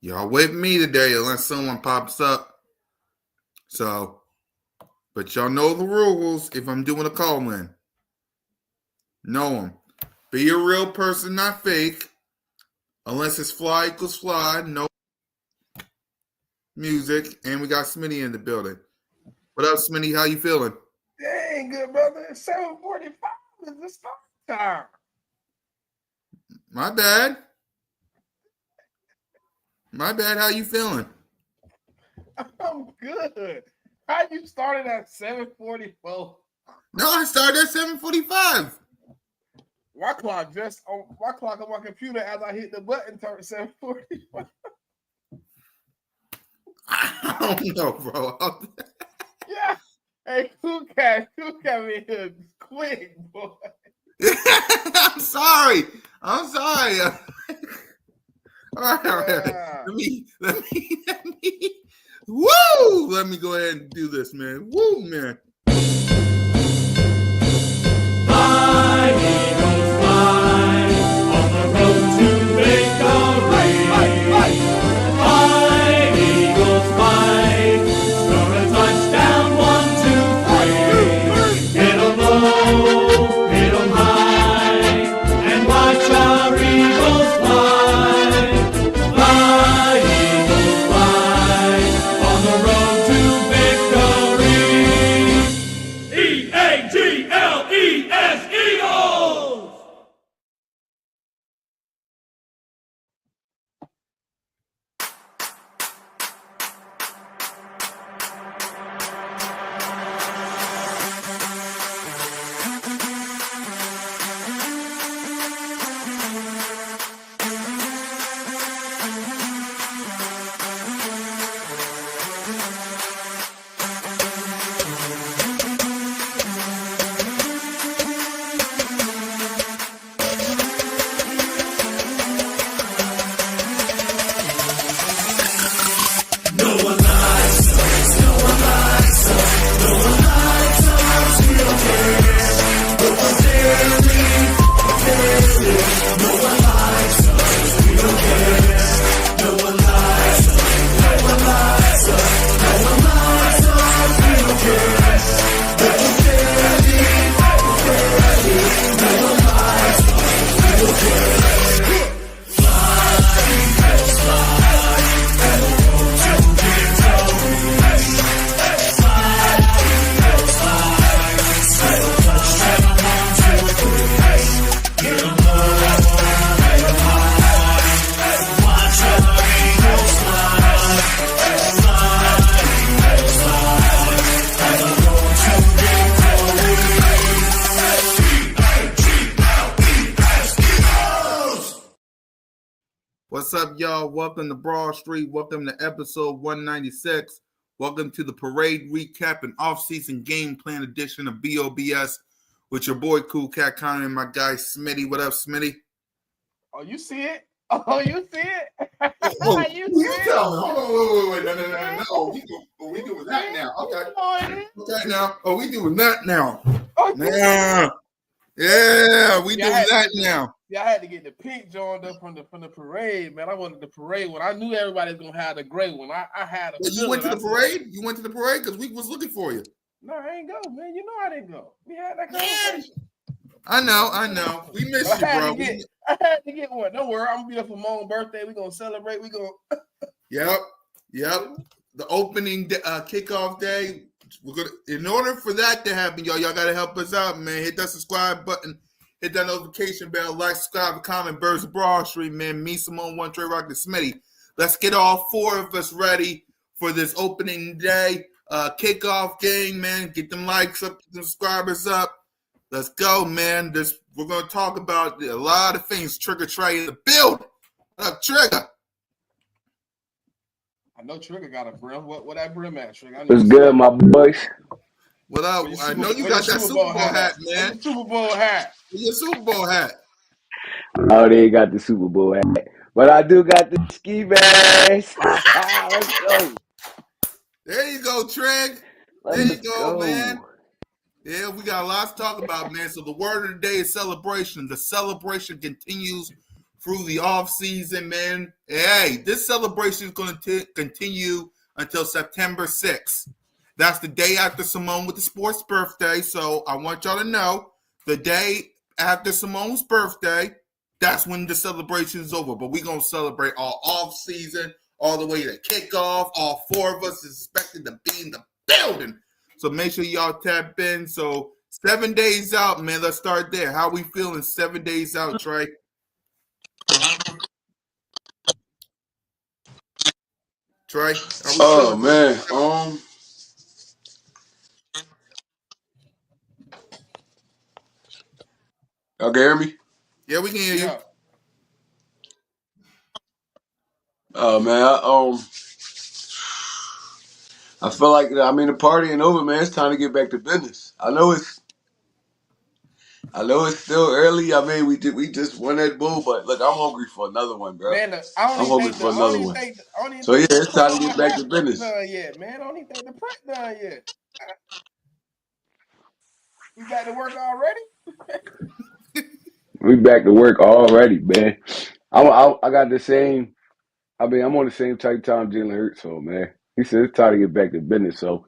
Y'all with me today unless someone pops up. So, but y'all know the rules if I'm doing a call-in. Know them. Be a real person, not fake. Unless it's fly equals fly. No music. And we got Smitty in the building. What up, Smitty? How you feeling? Dang, good brother. It's 7:45. It's the start time. My bad. My bad. How you feeling? I'm good. How you started at 7:44? No, I started at 7:45. My clock on my computer as I hit the button turned 7:45. I don't know, bro. Yeah. Hey, Cool Cat in here quick, boy. I'm sorry. All right. Yeah. Let me. Woo! Let me go ahead and do this, man. Woo, man. Fly, Eagles, fly, on the road to victory. Fly, Eagles, fly, score a touchdown, 1, 2, 3. Hit 'em low, hit 'em high, and watch our Eagles fly. Fly, Eagles, fly, on the road to victory. E-A-G-L-E-S, Eagles! What's up, y'all? Welcome to Broad Street. Welcome to episode 196. Welcome to the parade recap and offseason game plan edition of B.O.B.S. with your boy Cool Cat Connor and my guy Smitty. What up, Smitty? Oh, you see it? Oh, you see it? Oh, You you see it? tell me. Wait. No. We doing that now. Okay, now. Oh, we doing that now. Oh, Yeah, we doing that now. Yeah, I had to get the pink joined up from the parade, man. I wanted the parade one. I knew everybody was gonna have the gray one. I had a. You went to the parade? You went to the parade because we was looking for you. No, I ain't go, man. You know I didn't go. We had that conversation. I know. We miss you, bro. I had to get one. Don't worry, I'm gonna be there for my own birthday. We're gonna celebrate. We're gonna. Yep. The opening kickoff day. We're gonna. In order for that to happen, y'all gotta help us out, man. Hit that subscribe button. Hit that notification bell, like, subscribe, comment, Birds of Broad Street, man. Me, Simone, One, Trey, Rock, and Smitty. Let's get all four of us ready for this opening day kickoff game, man. Get them likes up, get them subscribers up. Let's go, man. We're going to talk about a lot of things. Trigger Trey in the building. What up, Trigger? I know Trigger got a brim. What that brim at, Trigger? What's good, my boys? What up? I know you got that Super Bowl hat, man. Super Bowl hat. Your Super Bowl hat. Oh, they ain't got the Super Bowl hat. But I do got the ski mask. Let's go. There you go, Treg. There you go, man. Yeah, we got a lot to talk about, man. So the word of the day is celebration. The celebration continues through the off season, man. Hey, this celebration is going to continue until September 6th. That's the day after Simone with the sports birthday. So I want y'all to know the day after Simone's birthday, that's when the celebration is over. But we're going to celebrate all off season, all the way to kickoff. All 4 of us is expected to be in the building. So make sure y'all tap in. So 7 days out, man. Let's start there. How we feeling 7 days out, Trey? Trey? Oh man. Y'all can hear me? Yeah, we can hear you. Oh man, I feel like the party ain't over, man. It's time to get back to business. I know it's still early. I mean, we just won that bowl, but look, I'm hungry for another one, bro. Man, I don't even think So yeah, it's time to get back to business. Done yet, man. I don't even think the prep done yet. We back to work already? We back to work already, man. I got the same. I'm on the same type time Jalen Hurts, so man. He said it's time to get back to business. So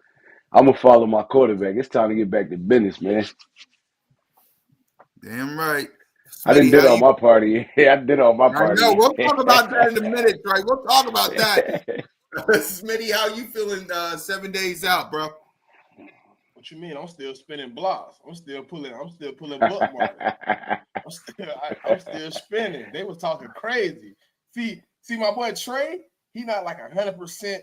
I'm gonna follow my quarterback. It's time to get back to business, man. Damn right. I done did all my party. Yeah, I did all my I party. know. We'll talk about that in a minute, Trey. We'll talk about that. Smitty, how you feeling 7 days out, bro? What you mean? I'm still spinning blocks. I'm still pulling bookmarks. I'm still spinning. They was talking crazy. See my boy Trey, he not like 100%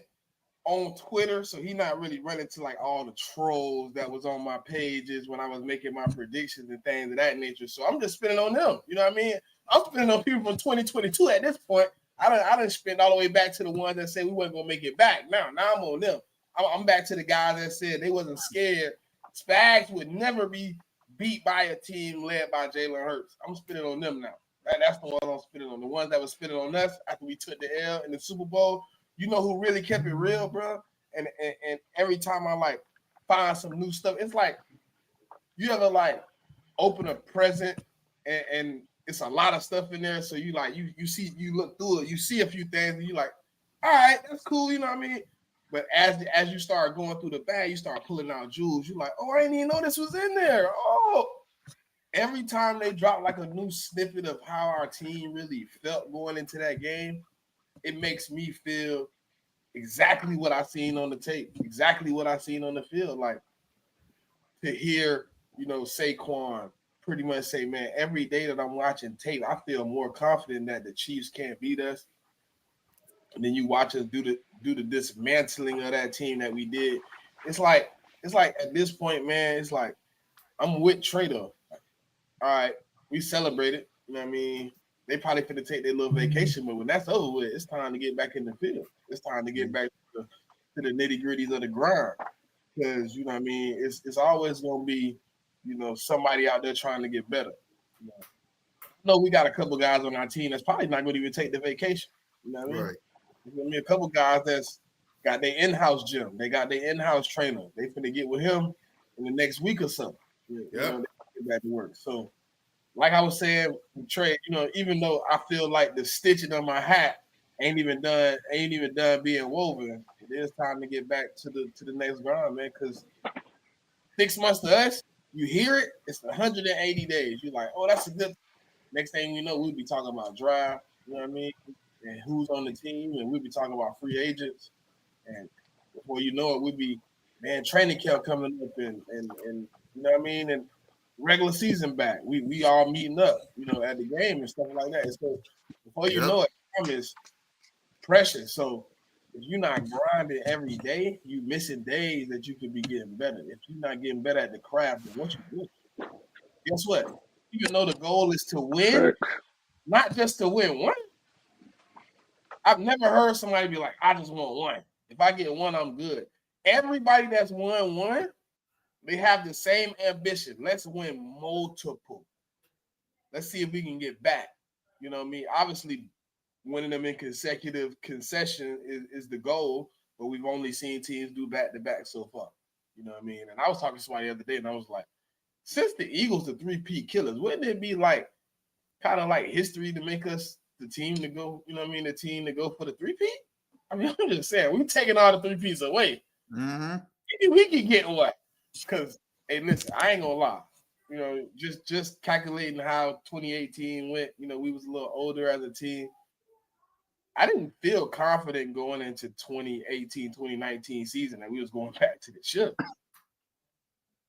on Twitter, so he not really running to like all the trolls that was on my pages when I was making my predictions and things of that nature. So I'm just spinning on them. You know what I mean? I'm spinning on people from 2022 at this point. I done spent all the way back to the ones that said we wasn't gonna make it back. Now I'm on them. I'm back to the guys that said they wasn't scared. Spags would never be beat by a team led by Jalen Hurts. I'm spinning on them now. That's the one I'm spinning on. The ones that were spinning on us after we took the L in the Super Bowl. You know who really kept it real, bro? And every time I like find some new stuff, it's like you ever like open a present and it's a lot of stuff in there. So you like you look through it, you see a few things, and you like, all right, that's cool, you know what I mean? But as you start going through the bag, you start pulling out jewels. You're like, oh, I didn't even know this was in there. Oh, every time they drop like a new snippet of how our team really felt going into that game, it makes me feel exactly what I seen on the tape, exactly what I seen on the field. Like to hear, Saquon pretty much say, man, every day that I'm watching tape, I feel more confident that the Chiefs can't beat us. And then you watch us do the dismantling of that team that we did. It's like at this point, man, it's like I'm with Trader. All right, we celebrated. You know what I mean? They probably finna take their little vacation, but when that's over with, it's time to get back in the field. It's time to get back to the nitty-gritties of the grind. Because, you know what I mean, it's always gonna be, somebody out there trying to get better. No, we got a couple guys on our team that's probably not going to even take the vacation. You know what I mean? Right. I mean, a couple guys that's got their in-house gym. They got their in-house trainer. They finna get with him in the next week or so. They get back to work. So, like I was saying, Trey, even though I feel like the stitching on my hat ain't even done being woven, it is time to get back to the next grind, man. Because 6 months to us, you hear it, it's 180 days. You're like, oh, that's a good. Next thing you know, we'll be talking about drive. You know what I mean? And who's on the team, and we'll be talking about free agents. And before you know it, we'll be, man, training camp coming up and you know what I mean? And regular season back. We all meeting up, at the game and stuff like that. So before you know it, time is precious. So if you're not grinding every day, you missing days that you could be getting better. If you're not getting better at the craft, then what you do? Guess what? Even though the goal is to win, not just to win one. I've never heard somebody be like, I just want one. If I get one, I'm good. Everybody that's won one, they have the same ambition. Let's win multiple. Let's see if we can get back. You know what I mean? Obviously, winning them in consecutive concession is the goal, but we've only seen teams do back-to-back so far. You know what I mean? And I was talking to somebody the other day, and I was like, since the Eagles, the 3-peat killers, wouldn't it be like kind of like history to make us the team to go, you know what I mean, the team to go for the three-peat? I mean, I'm just saying, we taking all the three-peats away. Mm-hmm. We can get what? Because, hey, listen, I ain't gonna lie. You know, just calculating how 2018 went, you know, we was a little older as a team. I didn't feel confident going into 2018, 2019 season that we was going back to the ship.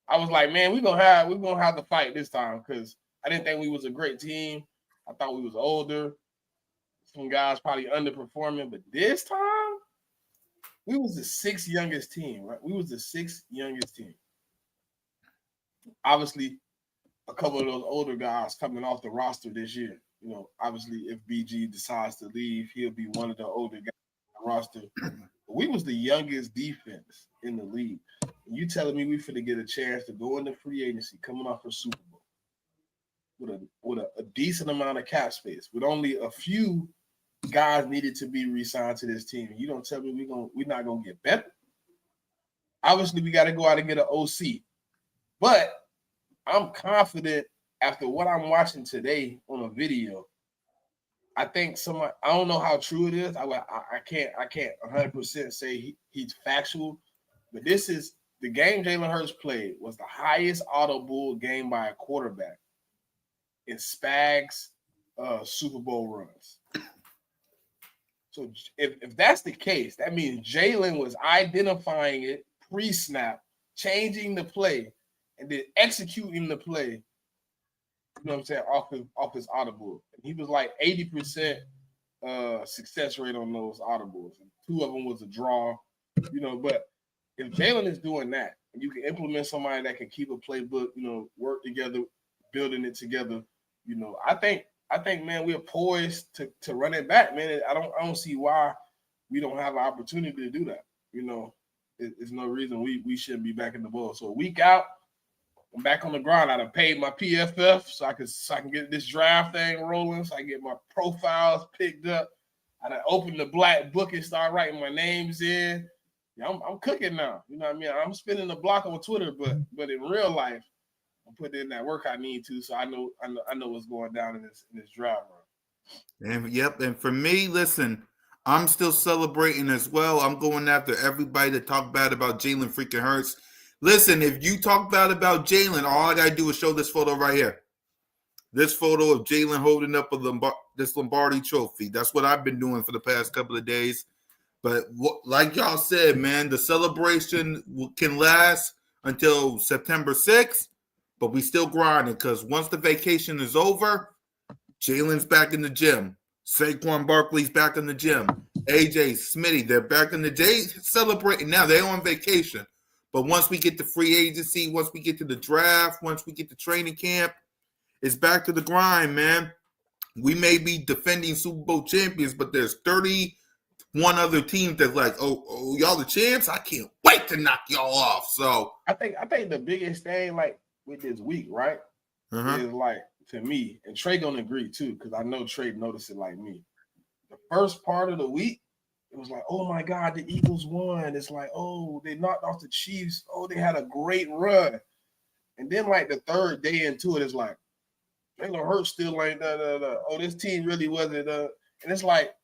I was like, man, we're gonna have to fight this time because I didn't think we was a great team. I thought we was older. Some guys probably underperforming, but this time we was the sixth youngest team, right? We was the sixth youngest team. Obviously, a couple of those older guys coming off the roster this year. You know, obviously, if BG decides to leave, he'll be one of the older guys on the roster. But we was the youngest defense in the league. And you telling me we finna get a chance to go into free agency coming off a Super Bowl with a decent amount of cap space, with only a few guys needed to be re-signed to this team. You don't tell me we're not gonna get better. Obviously, we got to go out and get an OC, but I'm confident after what I'm watching today on a video. I think I don't know how true it is. I can't 100% say he's factual, but this is the game Jalen Hurts played was the highest audible game by a quarterback in Spags Super Bowl runs. So if that's the case, that means Jalen was identifying it pre-snap, changing the play, and then executing the play. You know what I'm saying, off his audible. And he was like 80% success rate on those audibles. And 2 of them was a draw, you know. But if Jalen is doing that, and you can implement somebody that can keep a playbook, you know, work together, building it together, you know, I think, man, we're poised to run it back, man. I don't see why we don't have an opportunity to do that. You know, there's no reason we shouldn't be back in the bowl. So a week out, I'm back on the grind. I done paid my PFF so I can get this draft thing rolling, so I can get my profiles picked up. I done opened the black book and start writing my names in. Yeah, I'm cooking now. You know what I mean? I'm spinning the block on Twitter, but in real life, I'm putting in that work I need to, so I know what's going down in this draft run. And yep, and for me, listen, I'm still celebrating as well. I'm going after everybody that talk bad about Jalen freaking Hurts. Listen, if you talk bad about Jalen, all I gotta do is show this photo right here. This photo of Jalen holding up this Lombardi trophy. That's what I've been doing for the past couple of days. But like y'all said, man, the celebration can last until September 6th, but we still grinding because once the vacation is over, Jalen's back in the gym. Saquon Barkley's back in the gym. AJ, Smitty, they're back in the day celebrating. Now they're on vacation. But once we get to free agency, once we get to the draft, once we get to training camp, it's back to the grind, man. We may be defending Super Bowl champions, but there's 31 other teams that's like, oh, y'all the champs? I can't wait to knock y'all off. So I think the biggest thing, like, with this week, right, is like, to me, and Trey gonna agree too, because I know Trey noticed it like me. The first part of the week, it was like, oh my God, the Eagles won. It's like, oh, they knocked off the Chiefs. Oh, they had a great run. And then like the third day into it, it's like, Jalen Hurts still ain't oh, this team really wasn't and it's like,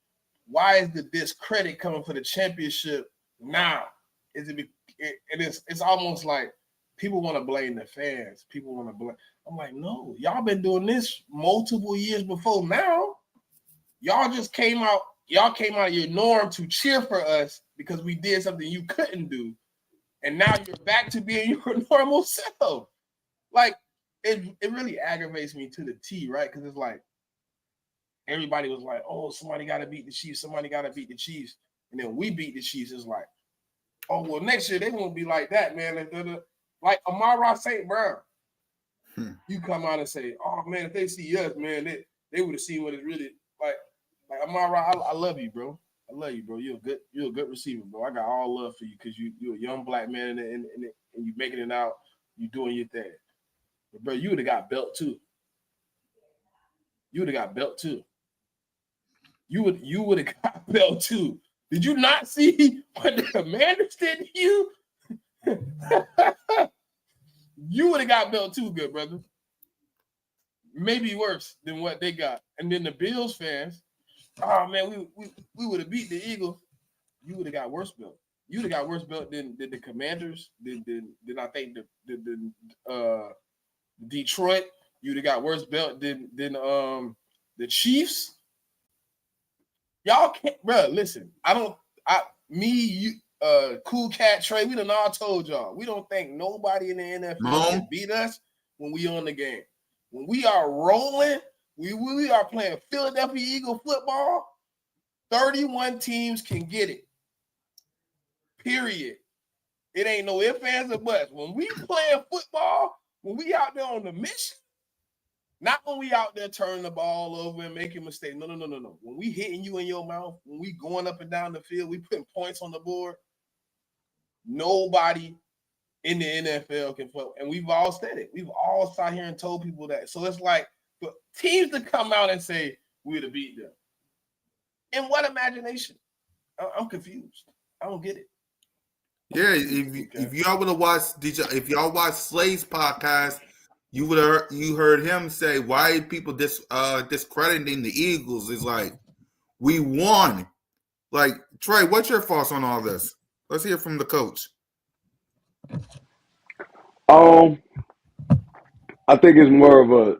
why is the discredit coming for the championship now? Is it? And it's almost like people want to blame the fans. People want to blame. I'm like, no, y'all been doing this multiple years before now. Y'all just came out. Y'all came out of your norm to cheer for us because we did something you couldn't do, and now you're back to being your normal self. Like, it really aggravates me to the T, right? Because it's like everybody was like, oh, somebody got to beat the Chiefs. Somebody got to beat the Chiefs. And then we beat the Chiefs. It's like, oh, well, next year they won't be like that, man. Like Amon-Ra St. Brown. You come out and say, oh, man, if they see us, man, they would have seen what it's really like. Like Amon-Ra, I love you, bro. I love you, bro. You're a good receiver, bro. I got all love for you because you're a young black man and you making it out. You doing your thing. But, bro, you would have got belt too. You would have got belt too. You would have got belt too. Did you not see what the Commanders did to you? You would have got belt too, good brother. Maybe worse than what they got. And then the Bills fans, oh man, we would have beat the Eagles. You would have got worse belt. You would have got worse belt than the Commanders. Than I think the Detroit. You'd have got worse belt than the Chiefs. Y'all can't, bro. Listen, you, Cool Cat Trey, we done all told y'all. We don't think nobody in the NFL can beat us when we on the game. When we are rolling, we are playing Philadelphia Eagle football. 31 teams can get it. Period. It ain't no ifs, ands, or buts. When we playing football, when we out there on the mission, not when we out there turning the ball over and making mistakes. No. When we hitting you in your mouth, when we going up and down the field, we putting points on the board. Nobody in the NFL can play. And we've all said it. We've all sat here and told people that. So it's like for teams to come out and say, we'd have beat them. In what imagination? I'm confused. I don't get it. Yeah, if y'all would have watched if y'all watched Slay's podcast, you heard him say why people discrediting the Eagles is like we won. Like Trey, what's your thoughts on all this? Let's hear from the coach. I think it's more of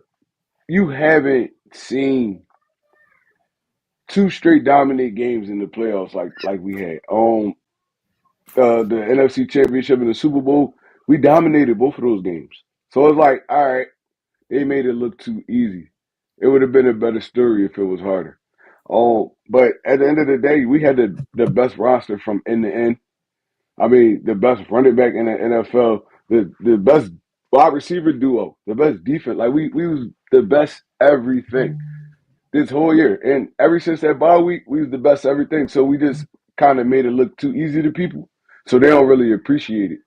you haven't seen 2 straight dominant games in the playoffs like we had. The NFC Championship and the Super Bowl, we dominated both of those games. So it's like, all right, they made it look too easy. It would have been a better story if it was harder. But at the end of the day, we had the best roster from end to end. I mean, the best running back in the NFL, the best wide receiver duo, the best defense. Like we was the best everything this whole year. And ever since that bye week, we was the best everything. So we just kind of made it look too easy to people. So they don't really appreciate it.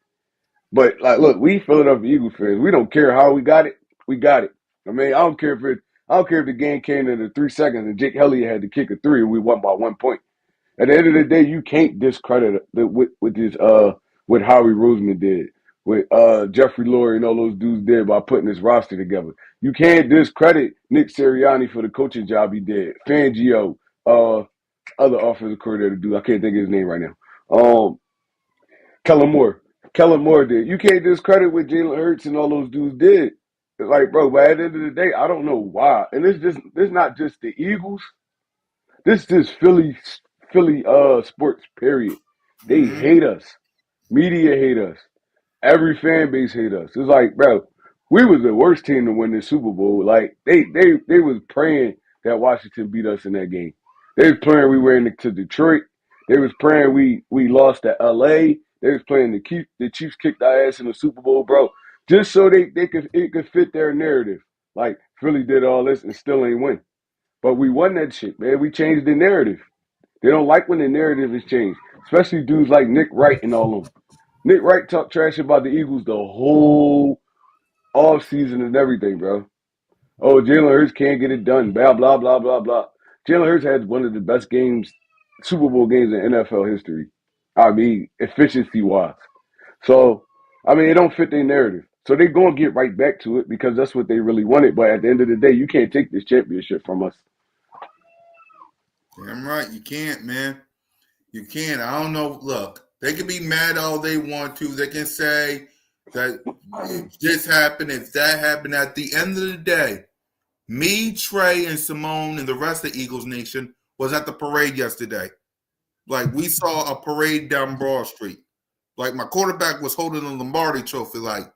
But like, look, we Philadelphia Eagles fans. We don't care how we got it. We got it. I mean, I don't care if the game came into 3 seconds and Jake Elliott had to kick a 3 and we won by 1 point. At the end of the day, you can't discredit what Howie Roseman did, what Jeffrey Lurie and all those dudes did by putting this roster together. You can't discredit Nick Sirianni for the coaching job he did. Fangio, other offensive coordinator dude, I can't think of his name right now. Kellen Moore did. You can't discredit what Jalen Hurts and all those dudes did. It's like, bro, but at the end of the day, I don't know why. And this not just the Eagles. This is Philly sports, period. They hate us. Media hate us. Every fan base hate us. It's like, bro, we was the worst team to win this Super Bowl. Like they was praying that Washington beat us in that game. They was praying we were to Detroit. They was praying we lost to LA. They was playing the Chiefs kicked our ass in the Super Bowl, bro. Just so it could fit their narrative. Like Philly did all this and still ain't win. But we won that shit, man. We changed the narrative. They don't like when the narrative is changed, especially dudes like Nick Wright and all of them. Nick Wright talked trash about the Eagles the whole offseason and everything, bro. Oh, Jalen Hurts can't get it done. Blah, blah, blah, blah, blah. Jalen Hurts had one of the best Super Bowl games in NFL history. I mean, efficiency-wise. So, I mean, it don't fit their narrative. So they're going to get right back to it because that's what they really wanted. But at the end of the day, you can't take this championship from us. Damn right, you can't, man. You can't. I don't know. Look, they can be mad all they want to. They can say that if this happened, if that happened. At the end of the day, me, Trey, and Simone and the rest of Eagles Nation was at the parade yesterday. Like, we saw a parade down Broad Street. Like, my quarterback was holding the Lombardi trophy. Like,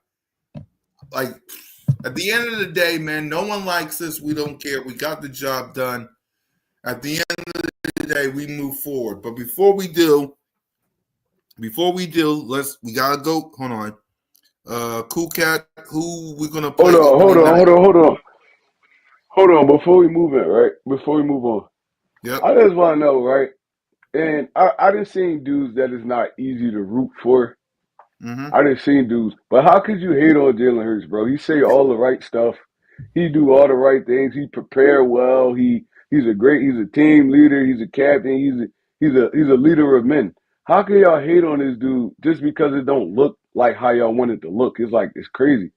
at the end of the day, man, no one likes us. We don't care. We got the job done. At the end of the day, we move forward. But before we do, we gotta go. Hold on. Cool Cat, who we gonna play? Hold on. Before we move on. Yep. I just want to know, right? And I done seen dudes that is not easy to root for. I done seen dudes, but how could you hate on Jalen Hurts, bro? He say all the right stuff. He do all the right things. He prepare well. He's a team leader. He's a captain. He's a leader of men. How can y'all hate on this dude just because it don't look like how y'all want it to look? It's like, it's crazy.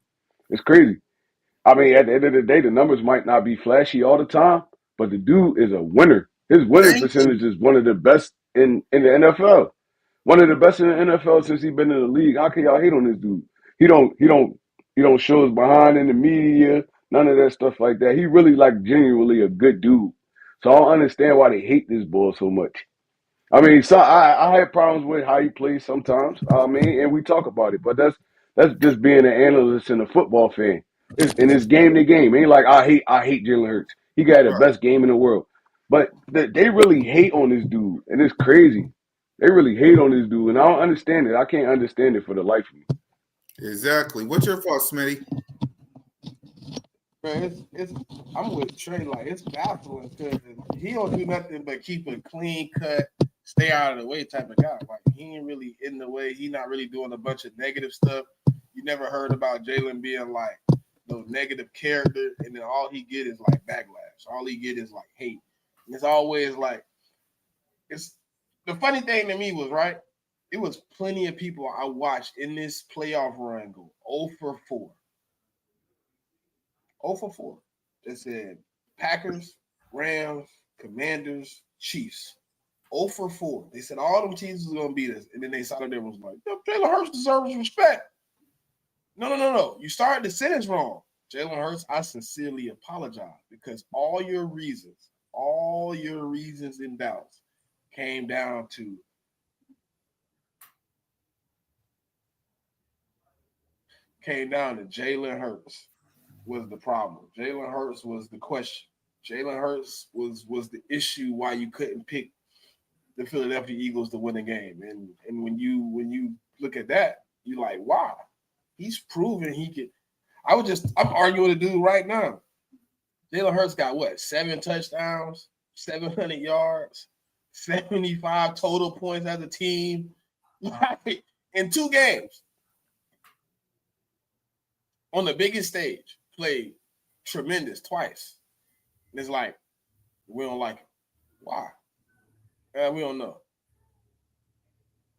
It's crazy. I mean, at the end of the day, the numbers might not be flashy all the time, but the dude is a winner. His winning Thank you. percentage is one of the best in the NFL. One of the best in the NFL since he's been in the league. How can y'all hate on this dude? He don't show his behind in the media, none of that stuff like that. He really like genuinely a good dude. So I don't understand why they hate this boy so much. I mean, so I had problems with how he plays sometimes. I mean, and we talk about it, but that's just being an analyst and a football fan. It's game to game. It ain't like I hate Jalen Hurts. He got the Right. best game in the world, but they really hate on this dude, and it's crazy. They really hate on this dude, and I don't understand it. I can't understand it for the life of me. Exactly. What's your fault, Smitty? Man, it's I'm with Trey. Like it's baffling because he don't do nothing but keep a clean cut, stay out of the way type of guy. Like he ain't really in the way. He not really doing a bunch of negative stuff. You never heard about Jalen being like no negative character, and then all he get is like backlash. All he get is like hate. And it's always like it's the funny thing to me was right. It was plenty of people I watched in this playoff run go 0 for 4. 0 for 4. They said Packers, Rams, Commanders, Chiefs. 0 for 4. They said all them teams was gonna beat us, and then they saw there was like, Jalen Hurts deserves respect. No. You started the sentence wrong. Jalen Hurts, I sincerely apologize because all your reasons and doubts came down to Jalen Hurts was the problem. Jalen Hurts was the question. Jalen Hurts was the issue why you couldn't pick the Philadelphia Eagles to win a game. And when you look at that, you're like, wow, he's proven he can. I'm arguing with a dude right now. Jalen Hurts got what? 7 touchdowns, 700 yards, 75 total points as a team, like in 2 games on the biggest stage. Played tremendous twice. And it's like, we don't like him. Why? We don't know.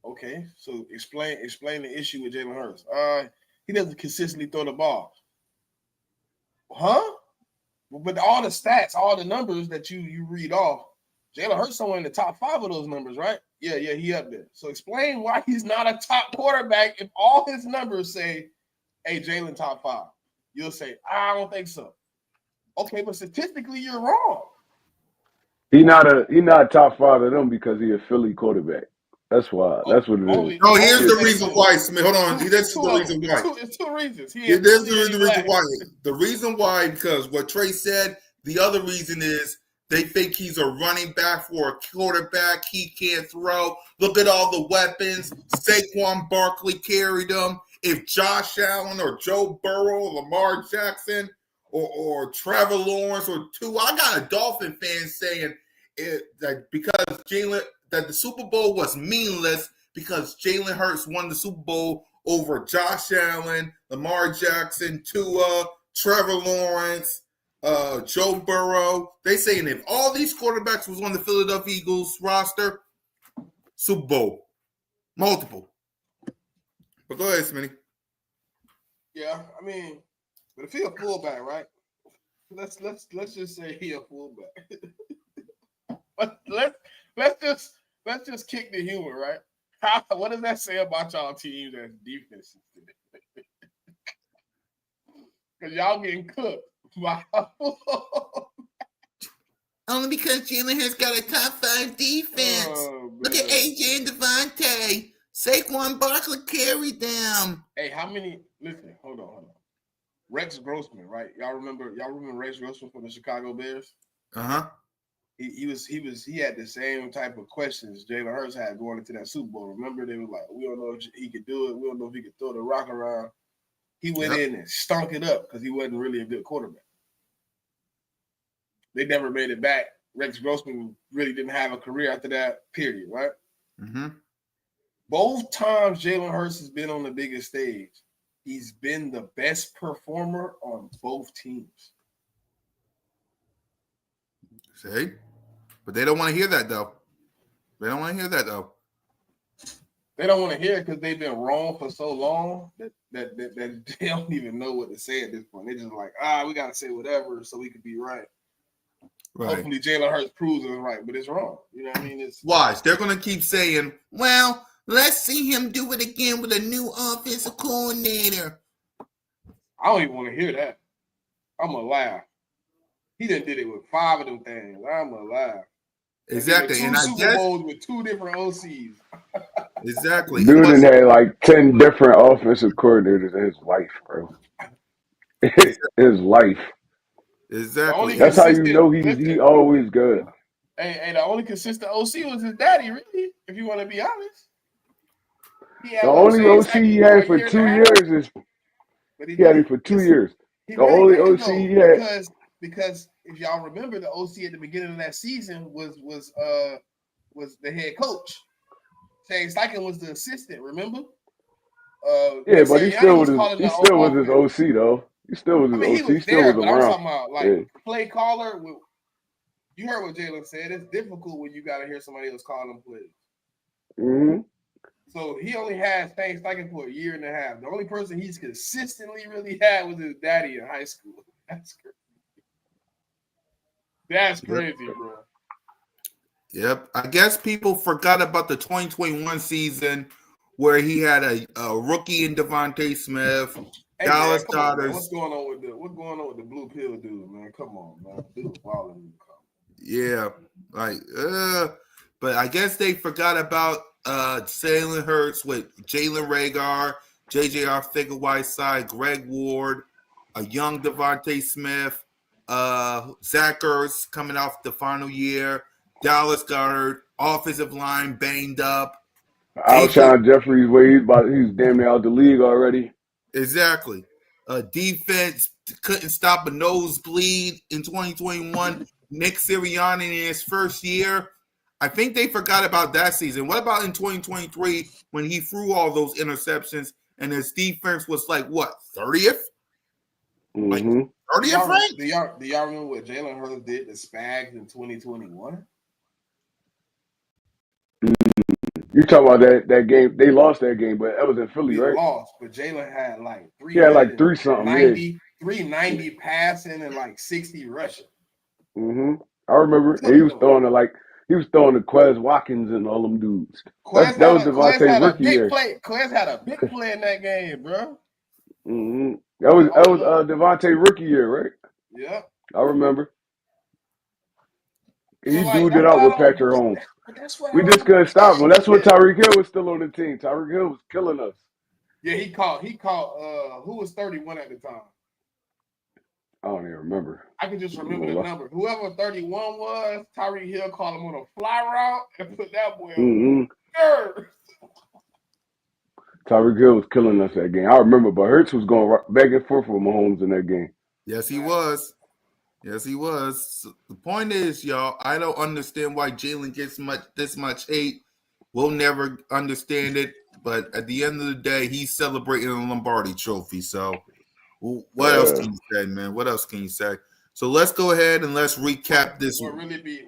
Okay, so explain the issue with Jalen Hurts. He doesn't consistently throw the ball. Huh? But all the stats, all the numbers that you read off, Jalen Hurts somewhere in the top 5 of those numbers, right? Yeah, he up there. So explain why he's not a top quarterback if all his numbers say, hey, Jalen top 5. You'll say, I don't think so. Okay, but statistically, you're wrong. He not top 5 of them because he a Philly quarterback. That's why. That's what it is. No, here's only the say reason 2. why, Smith. Hold on. This is Two the of reason them. why. It's 2 reasons. This is the reason why. The reason why, because what Trey said, the other reason is they think he's a running back for a quarterback. He can't throw. Look at all the weapons. Saquon Barkley carried them. If Josh Allen or Joe Burrow, Lamar Jackson, or Trevor Lawrence or Tua, I got a Dolphin fan saying that because that the Super Bowl was meaningless because Jalen Hurts won the Super Bowl over Josh Allen, Lamar Jackson, Tua, Trevor Lawrence, Joe Burrow. They saying if all these quarterbacks was on the Philadelphia Eagles roster, Super Bowl, multiple. But go ahead, Smitty. Yeah, I mean, but if he a fullback, right? Let's just say he a fullback. But let's just kick the humor, right? What does that say about y'all teams as defenses? Because y'all getting cooked. Only because Jalen has got a top 5 defense. Look at AJ and Devontae. Saquon Barkley carried them. Hey, how many? Listen, hold on. Rex Grossman, right? Y'all remember Rex Grossman from the Chicago Bears? Uh-huh. He had the same type of questions Jalen Hurts had going into that Super Bowl. Remember, they were like, we don't know if he could do it. We don't know if he could throw the rock around. He went in and stunk it up because he wasn't really a good quarterback. They never made it back. Rex Grossman really didn't have a career after that, period, right? Mm-hmm. Both times Jalen Hurts has been on the biggest stage, he's been the best performer on both teams. See? But they don't want to hear that, though. They don't want to hear it because they've been wrong for so long that they don't even know what to say at this point. They're just like, we got to say whatever so we could be right. Right. Hopefully Jalen Hurts proves it's right, but it's wrong. You know what I mean? It's Watch. They're going to keep saying, well, let's see him do it again with a new offensive coordinator. I don't even want to hear that. I'm going to laugh. He done did it with 5 of them things. I'm going to laugh. Exactly. Two And I Super guess, Bowls with 2 different OCs. exactly. Dude But done had like 10 different offensive coordinators in his life, bro. His life. exactly. That's how you know Listen, he always good. Hey, the only consistent OC was his daddy, really, if you want to be honest. He The had only Shane OC Steichen he for had a for year and a 2 half, years is but he he had him did. for 2 years. He The really only did, OC though, he had because if y'all remember, the OC at the beginning of that season was the head coach. Shane Steichen was the assistant. Remember? yeah, Nick but Sirianni was calling he the still was his offense. OC though. He still was I his mean, he OC. He was still was there, but I'm around. talking about Yeah. play caller. You heard what Jalen said. It's difficult when you got to hear somebody else calling plays. Mm-hmm. So he only had Shane Steichen for a year and a half. The only person he's consistently really had was his daddy in high school. That's crazy. That's crazy, bro. Yep. I guess people forgot about the 2021 season where he had a rookie in Devontae Smith, Hey Dallas man, come on, man. Daughters. What's going on with the blue pill dude, man? Come on, man. Dude, balling. Yeah. Like, but I guess they forgot about Jalen Hurts with Jalen Rager, JJ Arcega-Whiteside, Greg Ward, a young Devontae Smith, Zach Ertz coming off the final year, Dallas Goddard, offensive line banged up. Defense, Alshon Jeffries, where he's damn near out the league already. exactly. Defense couldn't stop a nosebleed in 2021. Nick Sirianni in his first year, I think they forgot about that season. What about in 2023 when he threw all those interceptions and his defense was like what 30th? Like Mm-hmm. 30th ranked? Do y'all remember what Jalen Hurts did to Spags in 2021? You talking about that game? They lost that game, but that was in Philly, We right? lost, but Jalen had like He had like 3 something. Yeah. 390 passing and like 60 rushing. Mm-hmm. I remember. And he was throwing to Quez Watkins and all them dudes. That was Devontae rookie year. Quez had a big play in that game, bro. Mm-hmm. That was Devontae rookie year, right? Yep. I remember. He So like dude it that's out what with I don't. Patrick Holmes. But that's what We I just don't couldn't stop him. That's what understand. Tyreek Hill was still on the team. Tyreek Hill was killing us. Yeah, he caught who was 31 at the time? I don't even remember. I can just remember the number. Whoever 31 was, Tyreek Hill called him on a fly route and put that boy on. Tyreek Hill was killing us that game. I remember, but Hurts was going back and forth with Mahomes in that game. Yes, he was. Yes, he was. So the point is, y'all, I don't understand why Jalen gets this much hate. We'll never understand it. But at the end of the day, he's celebrating a Lombardi trophy. So what else can you say, man? What else can you say? So let's go ahead and let's recap this. What really be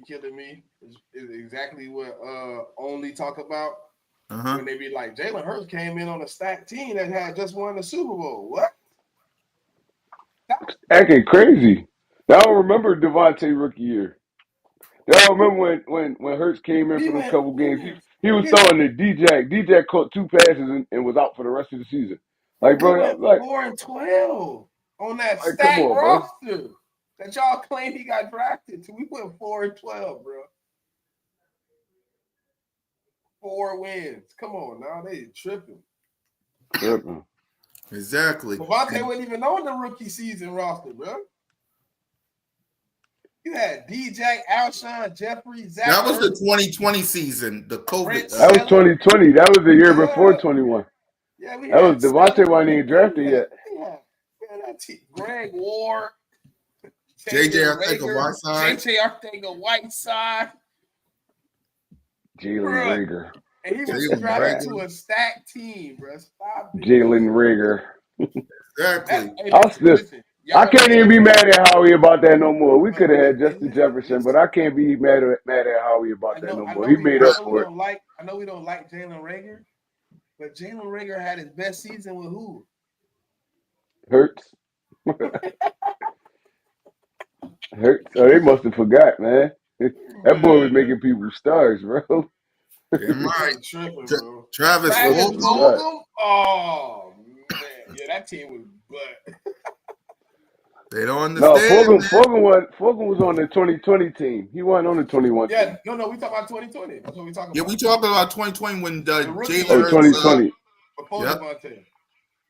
killing me is exactly what Only talk about. When they be like, Jalen Hurts came in on a stacked team that had just won the Super Bowl. What? Acting crazy. I don't remember Devontae rookie year. I remember when Hurts came in for them couple games. He was throwing to DJ. DJ caught 2 passes and was out for the rest of the season. Like, bro, He went 4-12 on that stacked roster that y'all claim he got drafted to. We went 4-12, bro. 4 wins. Come on now, they tripping. Exactly. Devontae wasn't even on the rookie season roster, bro. You had DJ, Alshon, Jeffrey, Zach. That was the 2020 season, the COVID. That was 2020. That was the year before 21. Yeah, we that had was Devontae wasn't even drafted yet. Greg Ward, JJ Arcega-Whiteside. Jalen Rager. And he was drafted to a stacked team, bro. Stop it. Jalen Rager. Exactly. I can't even be mad at Howie about that no more. We could have had Justin Jefferson, but I can't be mad at Howie about that no more. He made up for it. I know we don't like Jalen Rager, but Jalen Rager had his best season with who? Hurts. Hurts. Oh, they must have forgot, man. That boy was Man, making people stars, bro. Damn he right. was tripping, bro. Travis Must Travis have Fulgham. forgot. Fulgham. Oh man, yeah, that team was butt. They don't No, understand, man. Fulgham was on the 2020 team. He wasn't on the 21 Yeah, team. no, we talking about 2020. That's what we talking Yeah, about. we talking about 2020 when The rookie Jalen Oh, year, Hurts. 2020. before Yep, Devontae.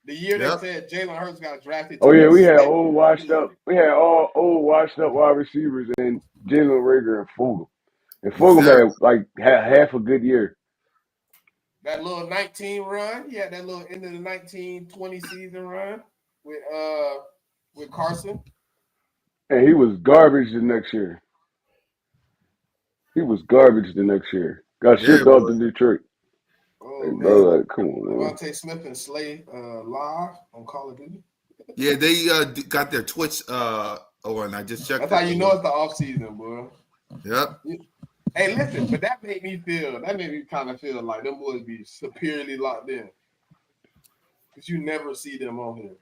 The year they yep. said Jalen Hurts got drafted Oh to yeah, be we had slick. old washed up. We had all old washed up wide receivers and Jalen Rager and Fulgham. And Fulgham Exactly. had like half a good year. That little 19 run, he had that little end of the 19-20 season run with Carson. And he was garbage the next year. He was garbage the next year. Got Yeah, shipped off but to Detroit. Oh Like, man, bro, like, come on, man. Devontae Smith and Slay live on Call of Duty. yeah, they got their Twitch. And I just checked That's how it. you know it's the offseason, bro. Yep. Hey, listen, but that made me kind of feel like them boys be superiorly locked in. Because you never see them on here.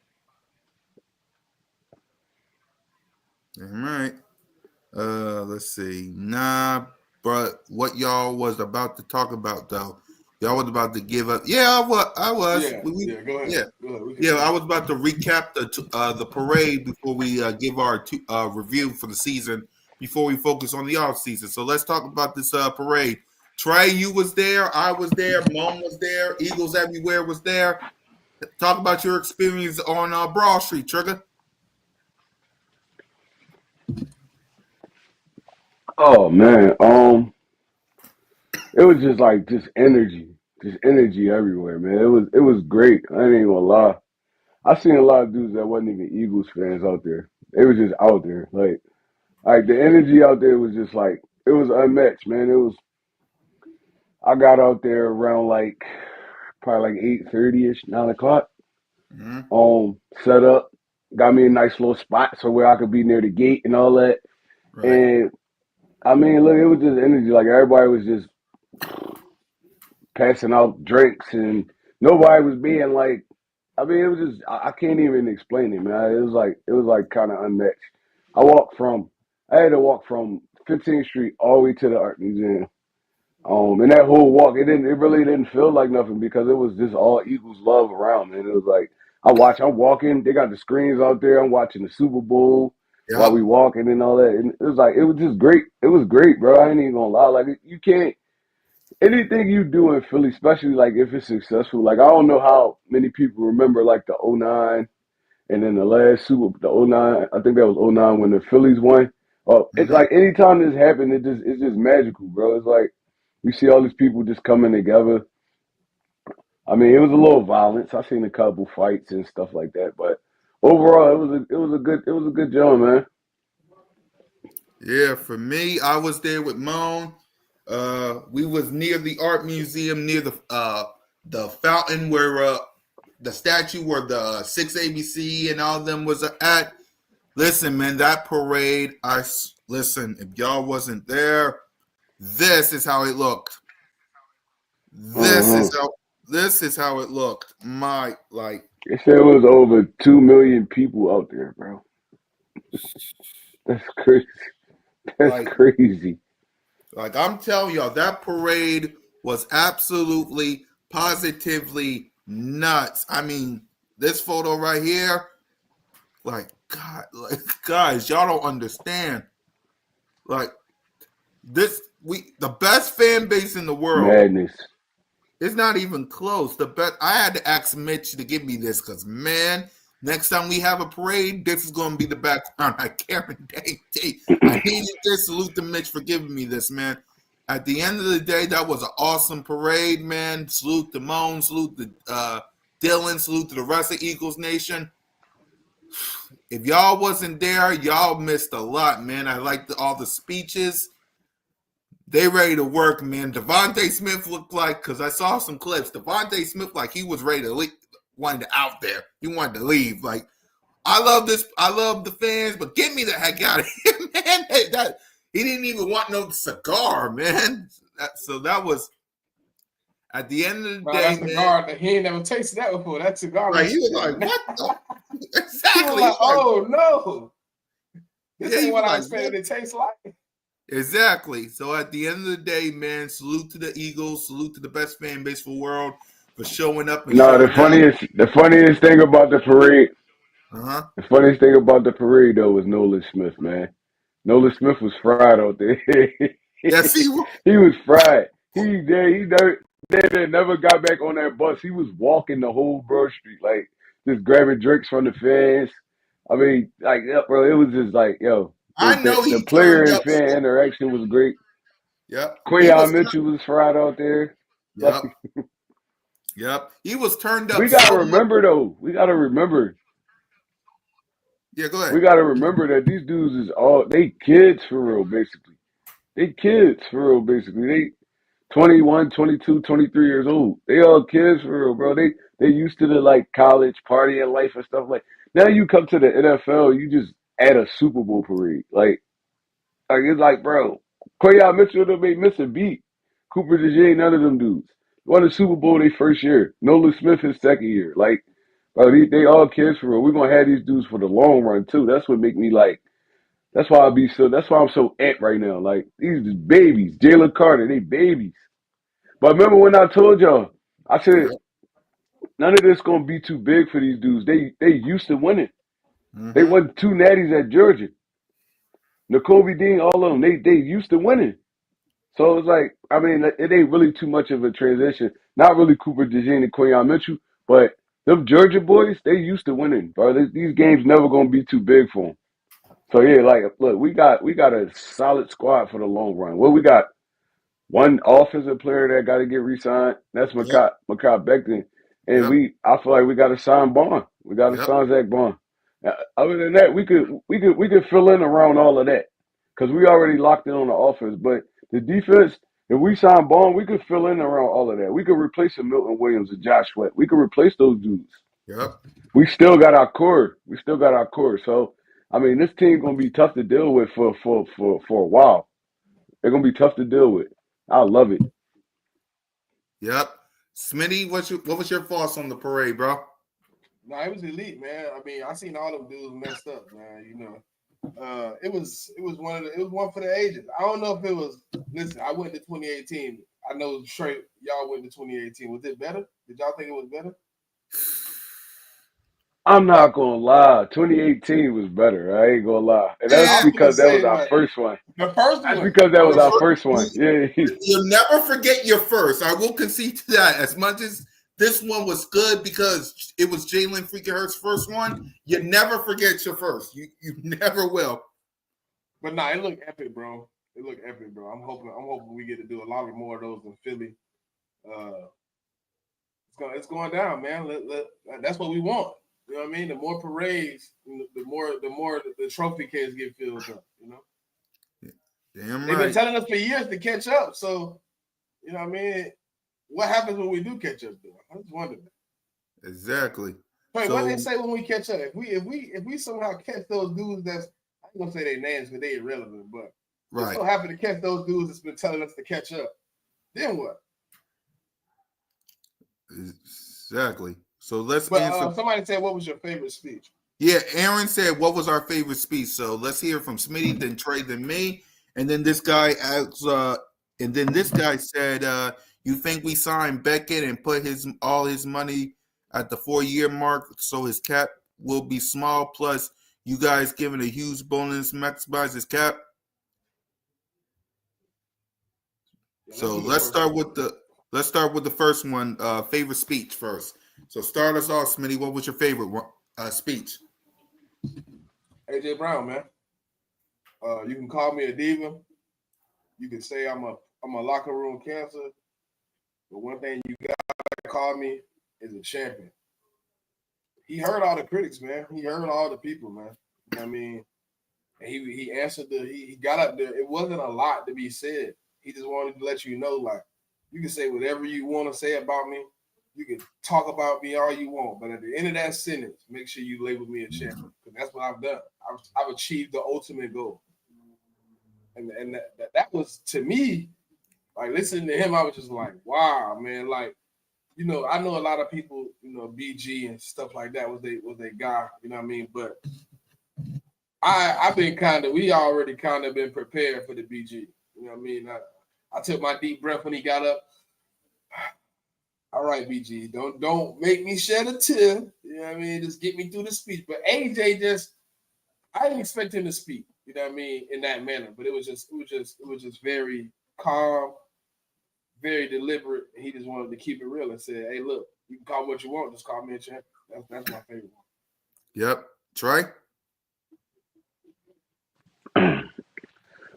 All right. Let's see. Nah, but what y'all was about to talk about though? Y'all was about to give up. Yeah, I was. Yeah, go ahead. Yeah, Go ahead. yeah. I was about to recap the parade before we give our review for the season. Before we focus on the off season. So let's talk about this parade. Trey, you was there. I was there. Mom was there. Eagles everywhere was there. Talk about your experience on Broad Street, Trigger. Oh man, it was just energy everywhere, man. It was great. I ain't even gonna lie. I seen a lot of dudes that wasn't even Eagles fans out there. They were just out there, like the energy out there was just like it was unmatched, man. It was. I got out there around like probably like 8:30 ish, 9 o'clock. Mm-hmm. Set up, got me a nice little spot so where I could be near the gate and all that. Right. And I mean, look, it was just energy. Like everybody was just passing out drinks, and nobody was being like. I mean, it was just I can't even explain it, man. It was like kind of unmatched. I had to walk from 15th Street all the way to the Art Museum. And that whole walk, it really didn't feel like nothing because it was just all Eagles love around, man. It was like I'm walking, they got the screens out there. I'm watching the Super Bowl while Yep. we walking and all that. And it was like it was just great. It was great, bro. I ain't even gonna lie. Like you can't anything you do in Philly, especially like if it's successful. Like I don't know how many people remember like the '09 and then the last the '09. I think that was '09 when the Phillies won. It's Mm-hmm. like anytime this happened, it's just magical, bro. It's like you see all these people just coming together. I mean, it was a little violence. I seen a couple fights and stuff like that, but overall, it was a good job, man. Yeah, for me, I was there with Moan. We was near the art museum, near the fountain where the statue where the 6ABC and all of them was at. Listen, man, that parade. Listen. If y'all wasn't there, this is how it looked. This Uh-huh. is how. This is how it looked. They said it was over 2 million people out there, bro. That's crazy. That's like crazy. Like I'm telling y'all, that parade was absolutely, positively nuts. I mean, this photo right here, guys, y'all don't understand. Like the best fan base in the world. Madness. It's not even close. The best. I had to ask Mitch to give me this because man, next time we have a parade, this is going to be the background. I guarantee. I needed this. Salute to Mitch for giving me this, man. At the end of the day, that was an awesome parade, man. Salute to Moan. Salute to Dylan. Salute to the rest of Eagles Nation. If y'all wasn't there, y'all missed a lot, man. I liked all the speeches. They ready to work, man. Devontae Smith looked like, because I saw some clips, Devontae Smith like he was ready to leave, wanted to out there. He wanted to leave. Like, I love the fans, but get me the heck out of here, man. He didn't even want no cigar, man. So that was, at the end of the day, That man. cigar, he ain't never tasted that before. That cigar. Like, he was like, what the? He was Exactly. like, oh, no. This Yeah, ain't you what be I like, expected it tastes like. exactly. So at the end of the day, man, salute to the Eagles, salute to the best fan base for the world for showing up and No, the showing out. funniest thing about the parade, Uh-huh. the funniest thing about the parade though was Nolan Smith, man. Nolan Smith was fried out there. Yeah, see, He was fried. They never got back on that bus. He was walking the whole Broad Street, like just grabbing drinks from the fans. I mean, like, yeah, bro, it was just like, yo, I know the he player turned and up. fan interaction was great. Yep. He Quayon was Mitchell was fried out there. Like, Yep. Yep. He was turned up we so gotta much. remember though. Yeah, go We ahead. gotta remember that these dudes is all they kids for real, basically. They kids for real, basically. They 21, 22, 23 years old. They all kids for real, bro. They used to the like college partying life and stuff like. Now you come to the NFL, you just add a Super Bowl parade. Like it's like, bro, Quayon Mitchell would made miss a beat. Cooper DeJean, none of them dudes. Won the Super Bowl their first year. Nolan Smith his second year. Like, bro, they all kids for real. We're gonna have these dudes for the long run too. That's what make me like. That's why I'm so amped right now. Like these is babies. Jalen Carter, they babies. But remember when I told y'all, I said Yep. none of this gonna be too big for these dudes. They used to winning. They Mm-hmm. won two natties at Georgia. N'Kobe Dean, all of them, they used to winning. So it's like, I mean, it ain't really too much of a transition. Not really Cooper DeJean and Quayon Mitchell, but them Georgia boys, they used to winning, bro. These games never gonna be too big for them. So yeah, like, look, we got a solid squad for the long run. Well, we got one offensive player that got to get re-signed. That's Yep. Makai Becton, and Yep. I feel like we got to sign Bond. We got to Yep. sign Zach Bond. Other than that, we could fill in around all of that because we already locked in on the offense. But the defense, if we sign Bond, we could fill in around all of that. We could replace a Milton Williams and Josh Sweat. We could replace those dudes. Yep. We still got our core. We still got our core. So I mean, this team gonna be tough to deal with for a while. They're gonna be tough to deal with. I love it. Yep. Smitty, what was your thoughts on the parade, bro? No, it was elite, man. I mean, I seen all them dudes messed up, man. You know, it was one for the ages. I don't know if it was. Listen, I went to 2018. I know straight y'all went to 2018. Was it better? Did y'all think it was better? I'm not gonna lie. 2018 was better. I ain't gonna lie, and that's Yeah. I'm gonna because that was say our like first one. the first That's one. because that No, was the our first. first one. Yeah. You'll never forget your first. I will concede to that. As much as this one was good because it was Jalen freaking Hurts' first one, you never forget your first. You never will. But nah, it looked epic, bro. It looked epic, bro. I'm hoping we get to do a lot more of those in Philly. It's going down, man. That's what we want. You know what I mean? The more parades, the more the trophy case get filled up. You know, Damn they've been right. telling us for years to catch up. So, you know what I mean? What happens when we do catch up? Though I just wonder. Exactly. Wait, So what they say when we catch up? If we somehow catch those dudes that's I ain't gonna say their names because they irrelevant, but we right. so happen to catch those dudes that's been telling us to catch up. Then what? Exactly. So let's But answer. somebody said, "What was your favorite speech?" Yeah, Aaron said, "What was our favorite speech?" So let's hear from Smitty, then Trey, then me, and then this guy asks, and then this guy said, "You think we signed Beckett and put all his money at the 4-year mark, so his cap will be small? Plus, you guys giving a huge bonus maximize his cap." Yeah, So let's start with the first one. Favorite speech first. So start us off, Smitty. What was your favorite one, speech? AJ Brown, man. You can call me a diva. You can say I'm a locker room cancer. But one thing you gotta call me is a champion. He heard all the critics, man. He heard all the people, man. You know what I mean? And he answered he got up there. It wasn't a lot to be said. He just wanted to let you know, like, you can say whatever you want to say about me. You can talk about me all you want, but at the end of that sentence, make sure you label me a champion because that's what I've done. I've achieved the ultimate goal, and that was to me, like listening to him, I was just like, wow, man. Like, you know, I know a lot of people, you know, BG and stuff like that was they guy, you know what I mean? But I've been we already kind of been prepared for the BG. You know what I mean? I took my deep breath when he got up. All right, BG, don't make me shed a tear. You know what I mean? Just get me through the speech. But AJ I didn't expect him to speak. You know what I mean? In that manner, but it was just very calm, very deliberate. He just wanted to keep it real and said, "Hey, look, you can call me what you want. Just call me a champ." That's my favorite one. Yep. Troy?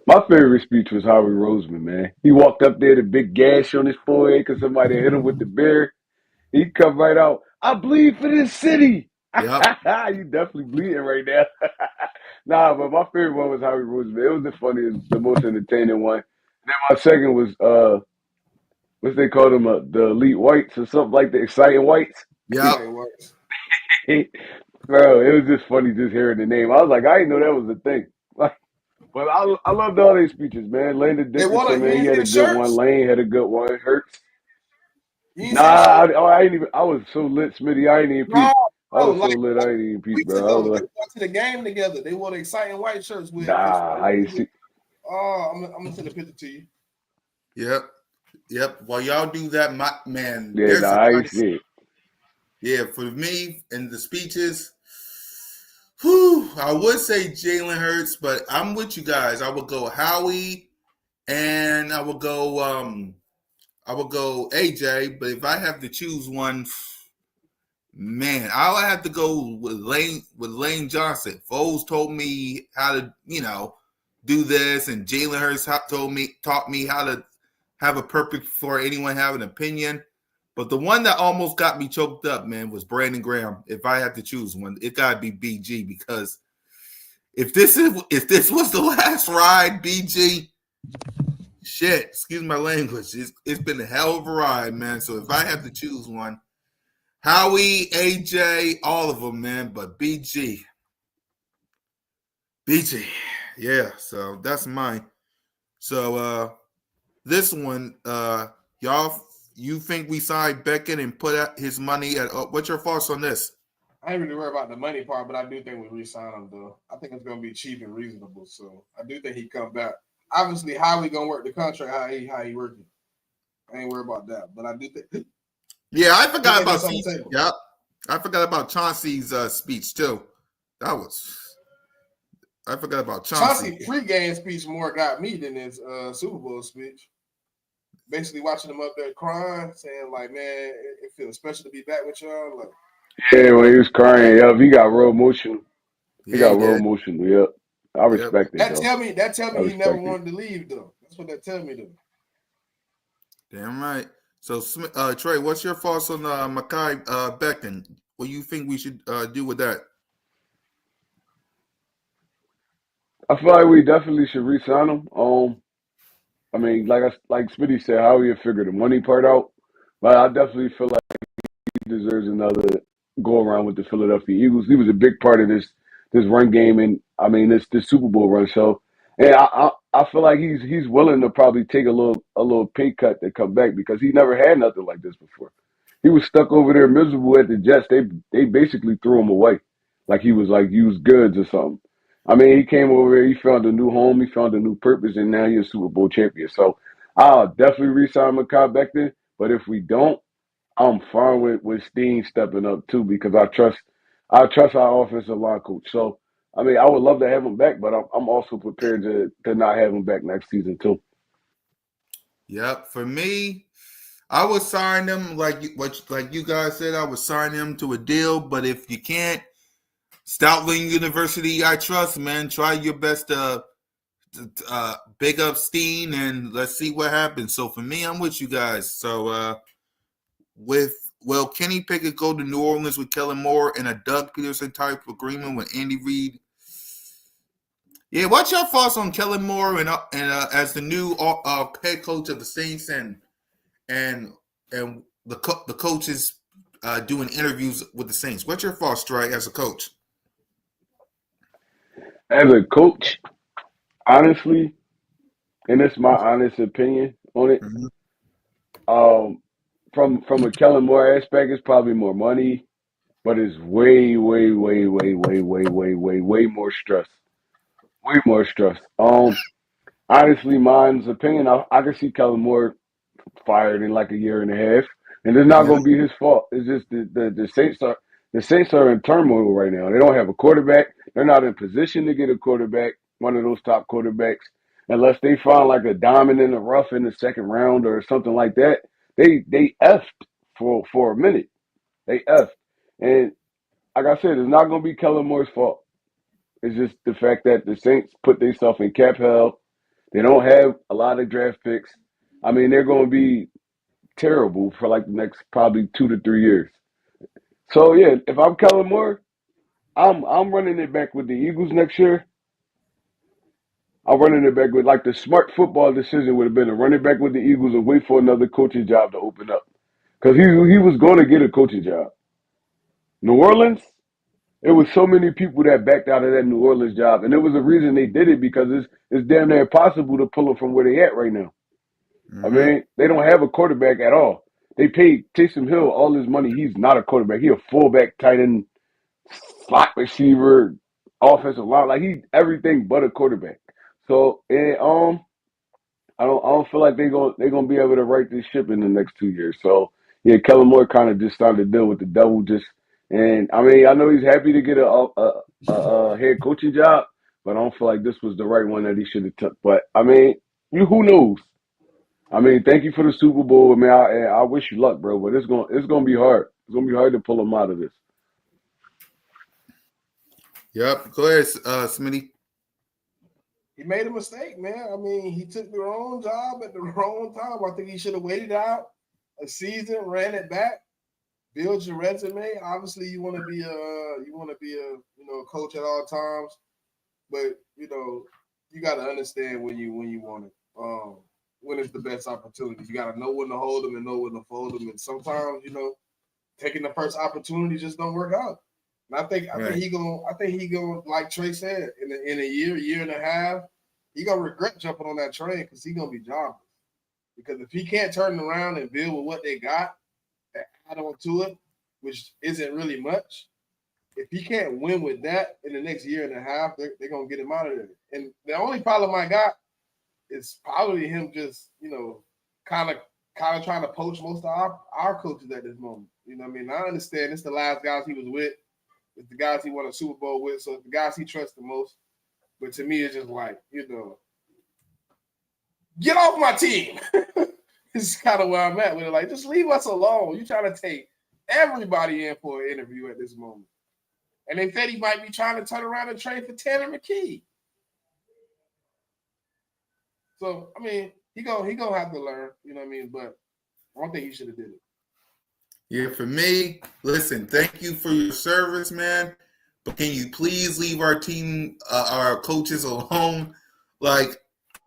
My favorite speech was Howard Roseman, man. He walked up there, the big gash on his forehead because somebody hit him with the beer. He come right out. I bleed for this city. Yep. You definitely bleeding right now. Nah, but my favorite one was Howard Roseman. It was the funniest, the most entertaining one. Then my second was what's they call them, the elite whites or something like the exciting whites. Yep. Bro, it was just funny just hearing the name. I was like, I didn't know that was a thing. Like, but I loved all these speeches, man. Landon Dickinson, man, he had a good one. Lane had a good one. Hurts. Nah, I ain't even. I was so lit, Smitty. I ain't even peep. I was so lit. I ain't even peep, bro. I was They like, went to the game together. They wore the exciting white shirts with. nah, I ain't see. Oh, I'm gonna send a picture to you. Yep. While y'all do that, man. Yeah, nah, I ain't see it. Yeah, for me and the speeches, I would say Jalen Hurts, but I'm with you guys. I would go Howie, and I would go AJ. But if I have to choose one, man, I'll have to go with Lane Johnson. Foles told me how to, do this, and Jalen Hurts taught me how to have a purpose for anyone having an opinion. But the one that almost got me choked up, man, was Brandon Graham. If I had to choose one, it gotta be BG, because if this was the last ride, BG, shit, excuse my language, it's been a hell of a ride, man. So if I have to choose one, Howie, AJ, all of them, man, but BG, yeah. So that's mine. So this one, y'all. You think we signed Beckett and put out his money at? What's your thoughts on this? I ain't really worried about the money part, but I do think we re-sign him though. I think it's gonna be cheap and reasonable. So I do think he come back. Obviously, how we gonna work the contract? How he working? I ain't worried about that, but I do think. Yeah, I forgot about Chauncey. Yep, I forgot about Chauncey's speech too. I forgot about Chauncey. Chauncey pre-game speech more got me than his Super Bowl speech. Basically watching him up there crying, saying like, "Man, it feels special to be back with y'all." Like, yeah, when he was crying, yep, he got real emotional. Yep. I respect it. That tell me he never wanted to leave though. That's what that tell me though. Damn right. So, Trey, what's your thoughts on Mekhi Becton? What do you think we should do with that? I feel like we definitely should re-sign him. I mean, like Smitty said, how we figure the money part out, but I definitely feel like he deserves another go around with the Philadelphia Eagles. He was a big part of this run game, and I mean this Super Bowl run. So, and I feel like he's willing to probably take a little pay cut to come back, because he never had nothing like this before. He was stuck over there miserable at the Jets. They basically threw him away, like he was used goods or something. I mean, he came over here, he found a new home, he found a new purpose, and now he's a Super Bowl champion. So I'll definitely re-sign Mekhi Becton. But if we don't, I'm fine with Steen stepping up too, because I trust our offensive line coach. So I mean, I would love to have him back, but I'm also prepared to not have him back next season too. Yep. For me, I would sign him like you guys said. I would sign him to a deal. But if you can't, Stoutland University, I trust, man. Try your best to big up Steen, and let's see what happens. So for me, I'm with you guys. So will Kenny Pickett go to New Orleans with Kellen Moore in a Doug Peterson type agreement with Andy Reid? Yeah, what's your thoughts on Kellen Moore and as the new head coach of the Saints and the coaches doing interviews with the Saints? What's your thoughts, Trey, as a coach? As a coach, honestly, and it's my honest opinion on it. Mm-hmm. From a Kellen Moore aspect, it's probably more money, but it's way more stress. Way more stress. Honestly, mine's opinion, I can see Kellen Moore fired in like a year and a half, and it's not Yeah. going to be his fault. It's just the Saints are in turmoil right now. They don't have a quarterback. They're not in position to get a quarterback, one of those top quarterbacks, unless they find like a diamond in the rough in the second round or something like that. They effed for a minute. They effed, and like I said, it's not going to be Kellen Moore's fault. It's just the fact that the Saints put themselves in cap hell. They don't have a lot of draft picks. I mean, they're going to be terrible for like the next probably 2 to 3 years. So yeah, if I'm Kellen Moore, I'm running it back with the Eagles next year. I'm running it back with like the smart football decision would have been to run it back with the Eagles and wait for another coaching job to open up because he was going to get a coaching job. New Orleans, it was so many people that backed out of that New Orleans job, and there was a reason they did it because it's damn near impossible to pull them from where they at right now. I Mm-hmm. mean, they don't have a quarterback at all. They paid Taysom Hill all his money. He's not a quarterback. He a fullback, tight end, slot receiver, offensive line. Like he's everything but a quarterback. So I don't feel like they're gonna be able to right this ship in the next 2 years. So yeah, Kellen Moore kind of just started to deal with the devil. And I mean I know he's happy to get a head coaching job, but I don't feel like this was the right one that he should have took. But I mean, who knows? I mean, thank you for the Super Bowl. I mean, I wish you luck, bro. But it's gonna be hard. It's gonna be hard to pull him out of this. Yep. Go ahead, Smitty. He made a mistake, man. I mean, he took the wrong job at the wrong time. I think he should have waited out a season, ran it back, build your resume. Obviously, you want to be a coach at all times, but you got to understand when you want it. When it's the best opportunity, you got to know when to hold them and know when to fold them. And sometimes, taking the first opportunity just don't work out. And I think he gonna like Trey said in a year and a half, he gonna regret jumping on that train because he gonna be jobless. Because if he can't turn it around and build with what they got and add on to it, which isn't really much, if he can't win with that in the next year and a half, they're gonna get him out of there. And the only problem I got is probably him just kind of trying to poach most of our coaches at this moment. You know what I mean? I understand it's the last guys he was with. It's the guys he won a Super Bowl with, so it's the guys he trusts the most. But to me, it's just like, get off my team. This is kind of where I'm at with it. Like, just leave us alone. You're trying to take everybody in for an interview at this moment. And they said he might be trying to turn around and trade for Tanner McKee. So, I mean, he gonna have to learn, you know what I mean? But I don't think he should have did it. Yeah, for me, listen, thank you for your service, man. But can you please leave our team, our coaches alone? Like,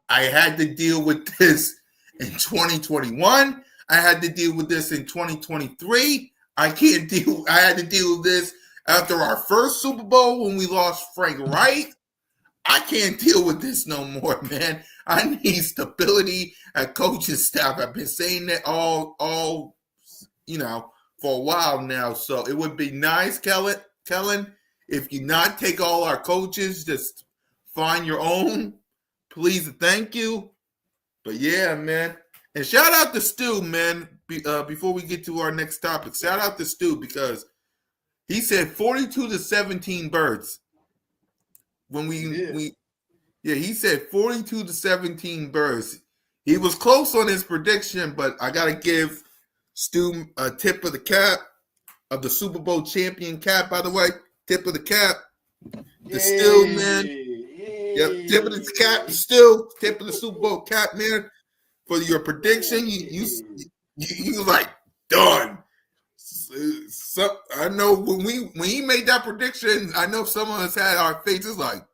I had to deal with this in 2021. I had to deal with this in 2023. I had to deal with this after our first Super Bowl when we lost Frank Wright. I can't deal with this no more, man. I need stability at coaching staff. I've been saying that all for a while now. So it would be nice, Kellen, if you not take all our coaches, just find your own. Please and thank you. But yeah, man. And shout out to Stu, man. Before we get to our next topic, shout out to Stu because he said 42 to 17 birds. When he said 42 to 17 birds. He was close on his prediction, but I gotta give Stu a tip of the cap of the Super Bowl champion cap, by the way. Tip of the cap. The Stu, man. Yep, tip of the cap, Stu. Tip of the Super Bowl cap, man. For your prediction, you like done. So I know when he made that prediction, I know some of us had our faces like,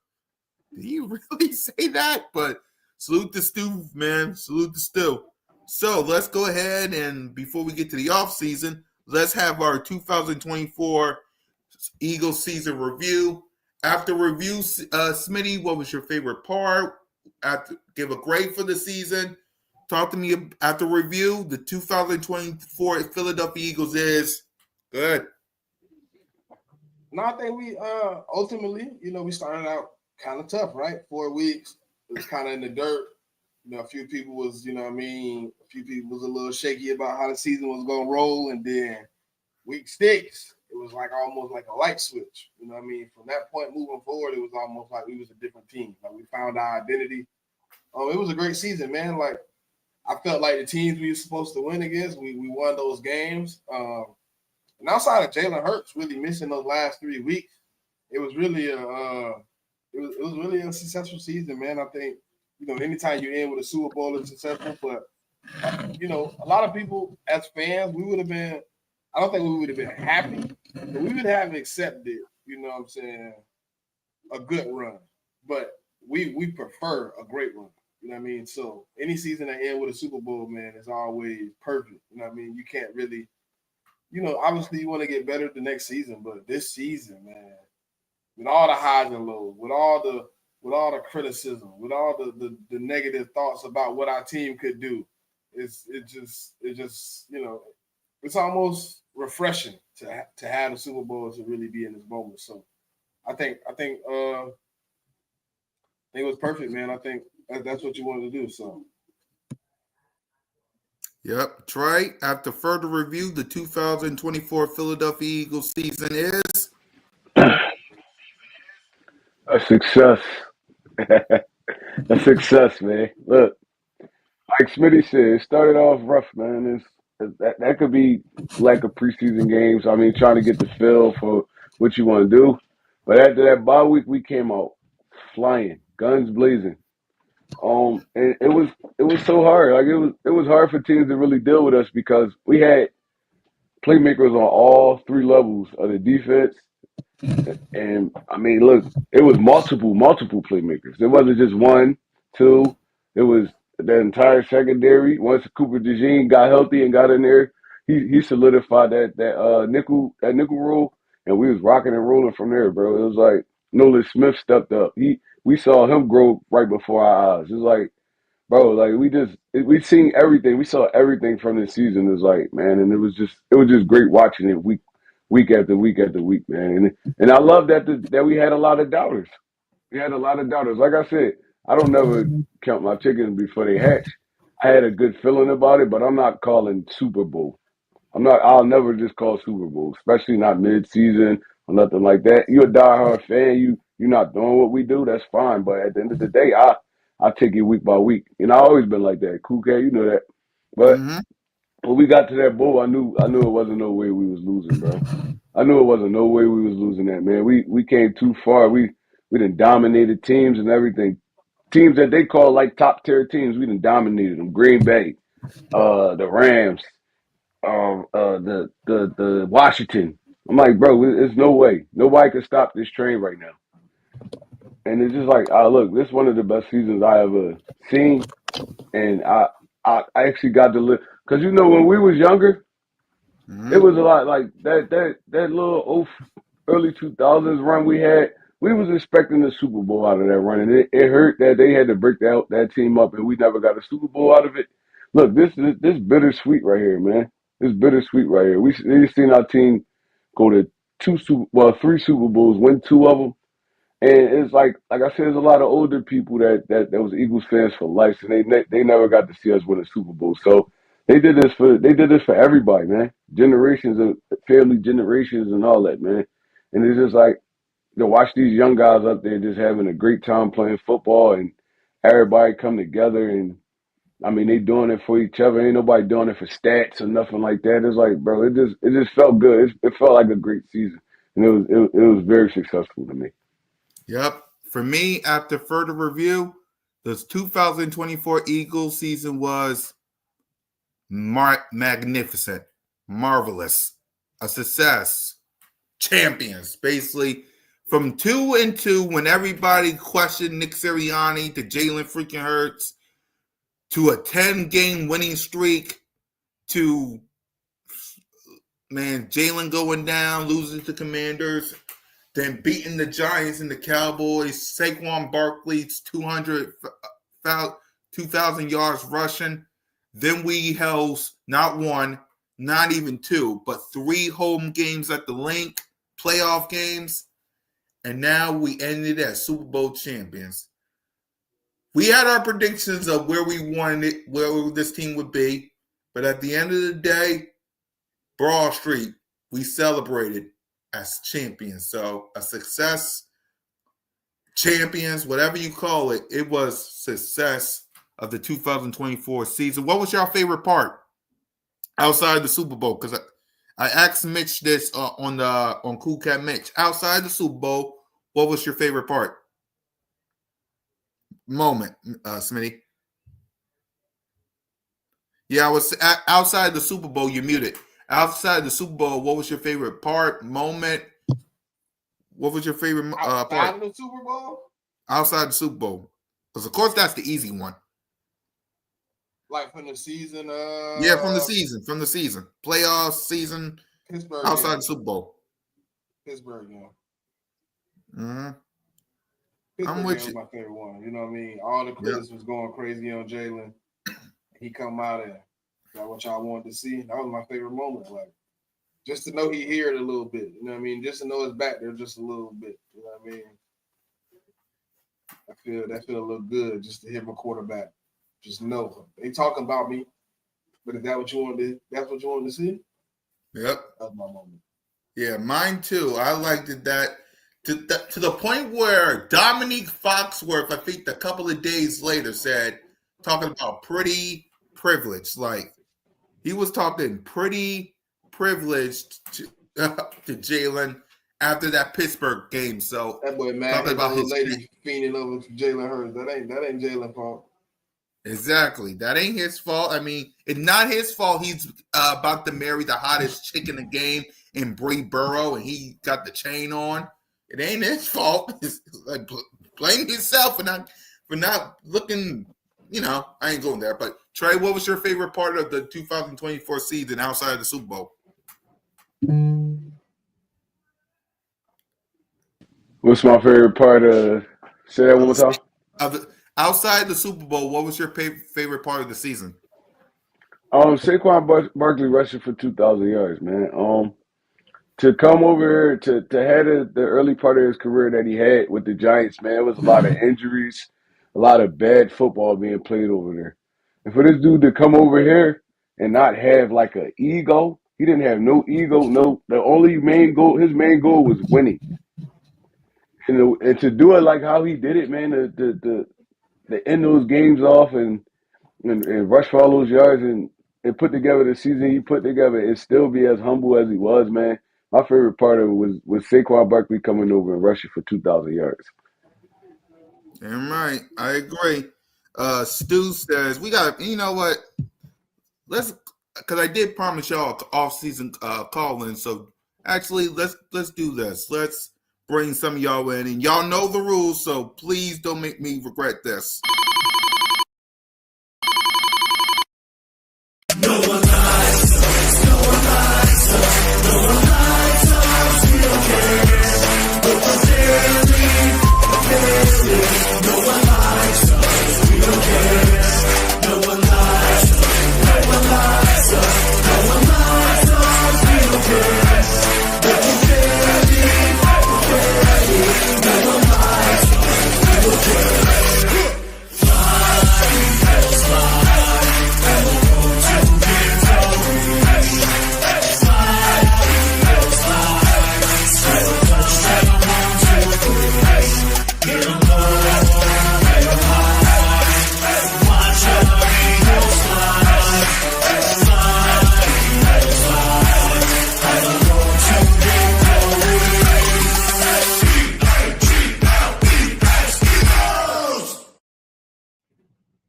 did he really say that? But salute to Stu, man. Salute to Stu. So let's go ahead and before we get to the offseason, let's have our 2024 Eagles season review. After review, Smitty, what was your favorite part? Give a grade for the season. Talk to me after review. The 2024 Philadelphia Eagles is good. No, I think we ultimately, we started out kind of tough, right? 4 weeks. It was kind of in the dirt. A few people was, a few people was a little shaky about how the season was going to roll. And then week 6, it was like almost like a light switch. From that point moving forward, it was almost like we was a different team. Like we found our identity. It was a great season, man. Like I felt like the teams we were supposed to win against, we won those games. And outside of Jalen Hurts really missing those last 3 weeks, it was really it was really a successful season, man. I think anytime you end with a Super Bowl is successful, but a lot of people as fans, we would have been. I don't think we would have been happy, but we would have accepted. A good run, but we prefer a great run. So any season that end with a Super Bowl, man, is always perfect. You can't really, obviously you want to get better the next season, but this season, man, with all the highs and lows, with all the criticism, with all the negative thoughts about what our team could do, it's almost refreshing to have the Super Bowl to really be in this moment. So I think it was perfect, man. I think that's what you wanted to do. So. Yep, Trey. After further review, the 2024 Philadelphia Eagles season is A success. A success, man. Look, like Smitty said, it started off rough, man. That could be lack of preseason games. I mean, trying to get the feel for what you want to do. But after that bye week, we came out flying, guns blazing. And it was so hard. Like it was hard for teams to really deal with us because we had playmakers on all 3 levels of the defense. And I mean, look, it was multiple playmakers. It wasn't just one, two. It was the entire secondary. Once Cooper DeJean got healthy and got in there, he solidified that nickel role, and we was rocking and rolling from there, bro. It was like Nolan Smith stepped up. We saw him grow right before our eyes. It was like, bro, like we seen everything. We saw everything from this season. It was like, man, and it was just great watching it week after week after week, man. And I love that we had a lot of doubters. We had a lot of doubters. Like I said, I don't never count my chickens before they hatch. I had a good feeling about it, but I'm not calling Super Bowl. I'll never just call Super Bowl, especially not mid season or nothing like that. You're a diehard fan, you're not doing what we do, that's fine. But at the end of the day, I take it week by week. And I always been like that. Cool cat, you know that. But when we got to that bowl, I knew it wasn't no way we was losing, bro. I knew it wasn't no way we was losing that, man. We came too far. We done dominated teams and everything. Teams that they call like top tier teams, we done dominated them. Green Bay, the Rams, the Washington. I'm like, bro, there's no way. Nobody can stop this train right now. And it's just like, look, this is one of the best seasons I ever seen. And I actually got to live because when we was younger, it was a lot like that little early 2000s run we had. We was expecting the Super Bowl out of that run, and it hurt that they had to break that team up, and we never got a Super Bowl out of it. Look, this bittersweet right here, man. This bittersweet right here. We've seen our team go to 3 Super Bowls, win 2 of them, and it's like I said, there's a lot of older people that was Eagles fans for life, and they never got to see us win a Super Bowl. So they did this for everybody, man. Generations of family generations and all that, man. And it's just like to watch these young guys up there just having a great time playing football and everybody come together and I mean they doing it for each other. Ain't nobody doing it for stats or nothing like that. It's like, bro, it just felt good. It felt like a great season, and it was very successful to me. Yep. For me, after further review, the 2024 Eagles season was magnificent, marvelous, a success, champions. Basically, from 2-2, when everybody questioned Nick Sirianni to Jalen freaking Hurts, to a 10-game winning streak, to Jalen going down, losing to Commanders. Then beating the Giants and the Cowboys, Saquon Barkley's 2,000 yards rushing. Then we held not 1, not even 2, but 3 home games at the Link, playoff games. and now we ended as Super Bowl champions. We had our predictions of where we wanted it, where this team would be, but at the end of the day, Broad Street, we celebrated as champions. So a success, champions, whatever you call it, it was success of the 2024 season. What was your favorite part outside the Super Bowl? Because I asked Mitch this on Cool Cat Mitch. Outside the Super Bowl, what was your favorite part? Moment, Smitty. Yeah, I was outside the Super Bowl. You muted. Outside the Super Bowl, what was your favorite part? Moment. What was your favorite part? Outside of the Super Bowl? Outside the Super Bowl, because of course that's the easy one. Like from the season? Yeah, from the season, playoff season. Pittsburgh. Outside game. the Super Bowl. Pittsburgh game. Mm-hmm. Pittsburgh I'm with game you. was my favorite one. You know what I mean? All the critics was going crazy on Jalen. He come out and that's what y'all wanted to see. That was my favorite moment. Like just to know he here a little bit. You know what I mean? Just to know it's back there just a little bit. You know what I mean? That feel a little good just to hear my quarterback. Just know they talking about me. But is that what you wanted? That's what you wanted to see? Yep. That's my moment. Yeah, mine too. I liked it that to the point where Dominique Foxworth, I think a couple of days later, said talking about pretty privileged. Like he was talking pretty privileged to Jalen after that Pittsburgh game. So That boy mad talking about his lady fiending over Jalen Hurts. That ain't Jalen's fault. Exactly. That ain't his fault. I mean, it's not his fault. He's about to marry the hottest chick in the game in Bree Burrow, and he got the chain on. It ain't his fault. It's like blame yourself for not looking. You know, I ain't going there. But Trey, what was your favorite part of the 2024 season outside of the Super Bowl? What's my favorite part of? Say that one more time. Outside the Super Bowl, what was your favorite part of the season? Saquon Barkley rushing for 2,000 yards, man. To come over here to have the early part of his career that he had with the Giants, man, it was a lot of injuries, a lot of bad football being played over there. And for this dude to come over here and not have like an ego, he didn't have no ego. No, the only his main goal was winning. And to do it like how he did it, man, to end those games off and rush for all those yards and put together the season he put together and still be as humble as he was, man. My favorite part of it was Saquon Barkley coming over and rushing for 2,000 yards. Damn right. I agree. Stu says, we got, you know what? Because I did promise y'all off-season call-in, so actually let's do this. Let's bring some of y'all in, and y'all know the rules, so please don't make me regret this. No one likes us, no one likes us, no one likes us, we don't care. But sincerely, no one likes us, we don't care. No one likes us, no one likes us, no one likes us, we don't care. But sincerely, no one likes us, we don't care.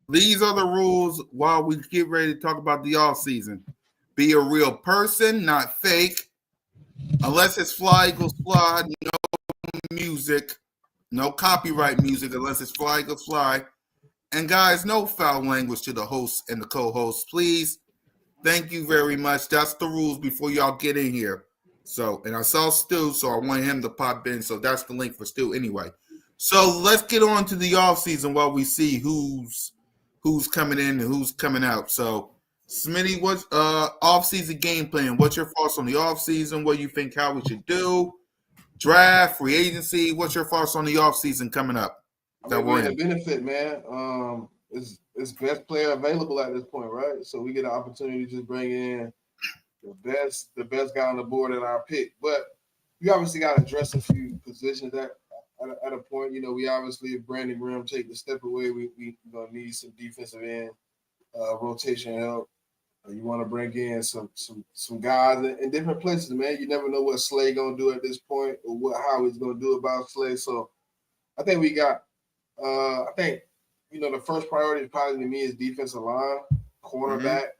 These are the rules while we get ready to talk about the off season. Be a real person, not fake. Unless it's Fly Eagles Fly, no music, no copyright music unless it's Fly Eagles Fly. And guys, no foul language to the hosts and the co-hosts, please. Thank you very much. That's the rules before y'all get in here. So, and I saw Stu, so I want him to pop in. So that's the link for Stu anyway. So let's get on to the off season while we see who's coming in and who's coming out. So, Smitty, what's off-season game plan? What's your thoughts on the off season? What do you think how we should do? draft, free agency. What's your thoughts on the offseason coming up that we're we're in a in? benefit, man. It's best player available at this point, right? So we get an opportunity to just bring in the best guy on the board at our pick. But you obviously got to address a few positions at a point. You know, we obviously, if Brandon Graham take the step away, we gonna need some defensive end rotation help. You want to bring in some guys in different places, man. You never know what Slay gonna do at this point or how he's gonna do about Slay. So I think we got. I think the first priority probably to me is defensive line, cornerback,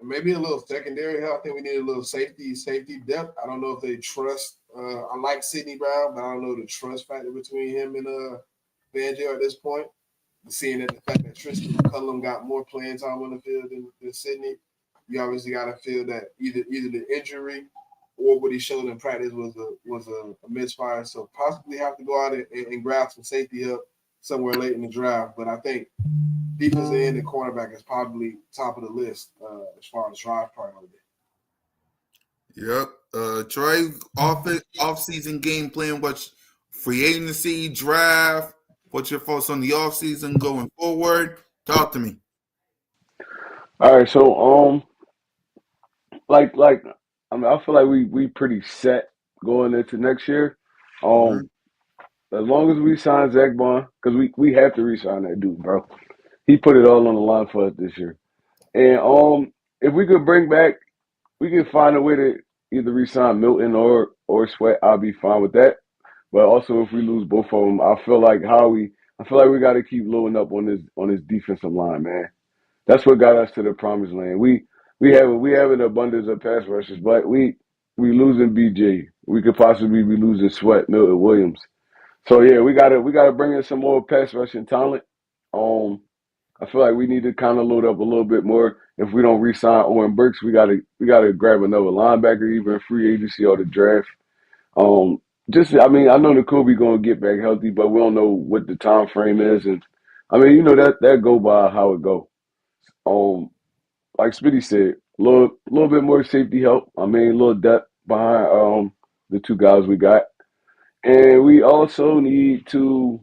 maybe a little secondary help. I think we need a little safety depth. I don't know if they trust. I like Sidney Brown, but I don't know the trust factor between him and Fangio at this point. Seeing that the fact that Tristan McCullum got more playing time on the field than Sidney, you obviously got to feel that either the injury or what he showed in practice was a misfire. So possibly have to go out and grab some safety help somewhere late in the draft. But I think defensive end and cornerback is probably top of the list as far as draft priority. Yep. Trey, off-season game plan. What's free agency, draft? What's your thoughts on the offseason going forward? Talk to me. All right, so like I mean, I feel like we pretty set going into next year. As long as we sign Zach Bond, because we have to re-sign that dude, bro. He put it all on the line for us this year. And if we could we could find a way to either re-sign Milton or Sweat, I'll be fine with that. But also, if we lose both of them, I feel like we got to keep loading up on this defensive line, man. That's what got us to the promised land. We have an abundance of pass rushers, but we losing BJ. We could possibly be losing Sweat, Milton Williams. So yeah, we gotta bring in some more pass rushing talent. I feel like we need to kind of load up a little bit more. If we don't re-sign Owen Burks, we gotta grab another linebacker, even free agency or the draft. I mean, I know N'Kobe gonna get back healthy, but we don't know what the time frame is, and I mean, that go by how it go. Like Spitty said, a little bit more safety help. I mean, a little depth behind the two guys we got, and we also need to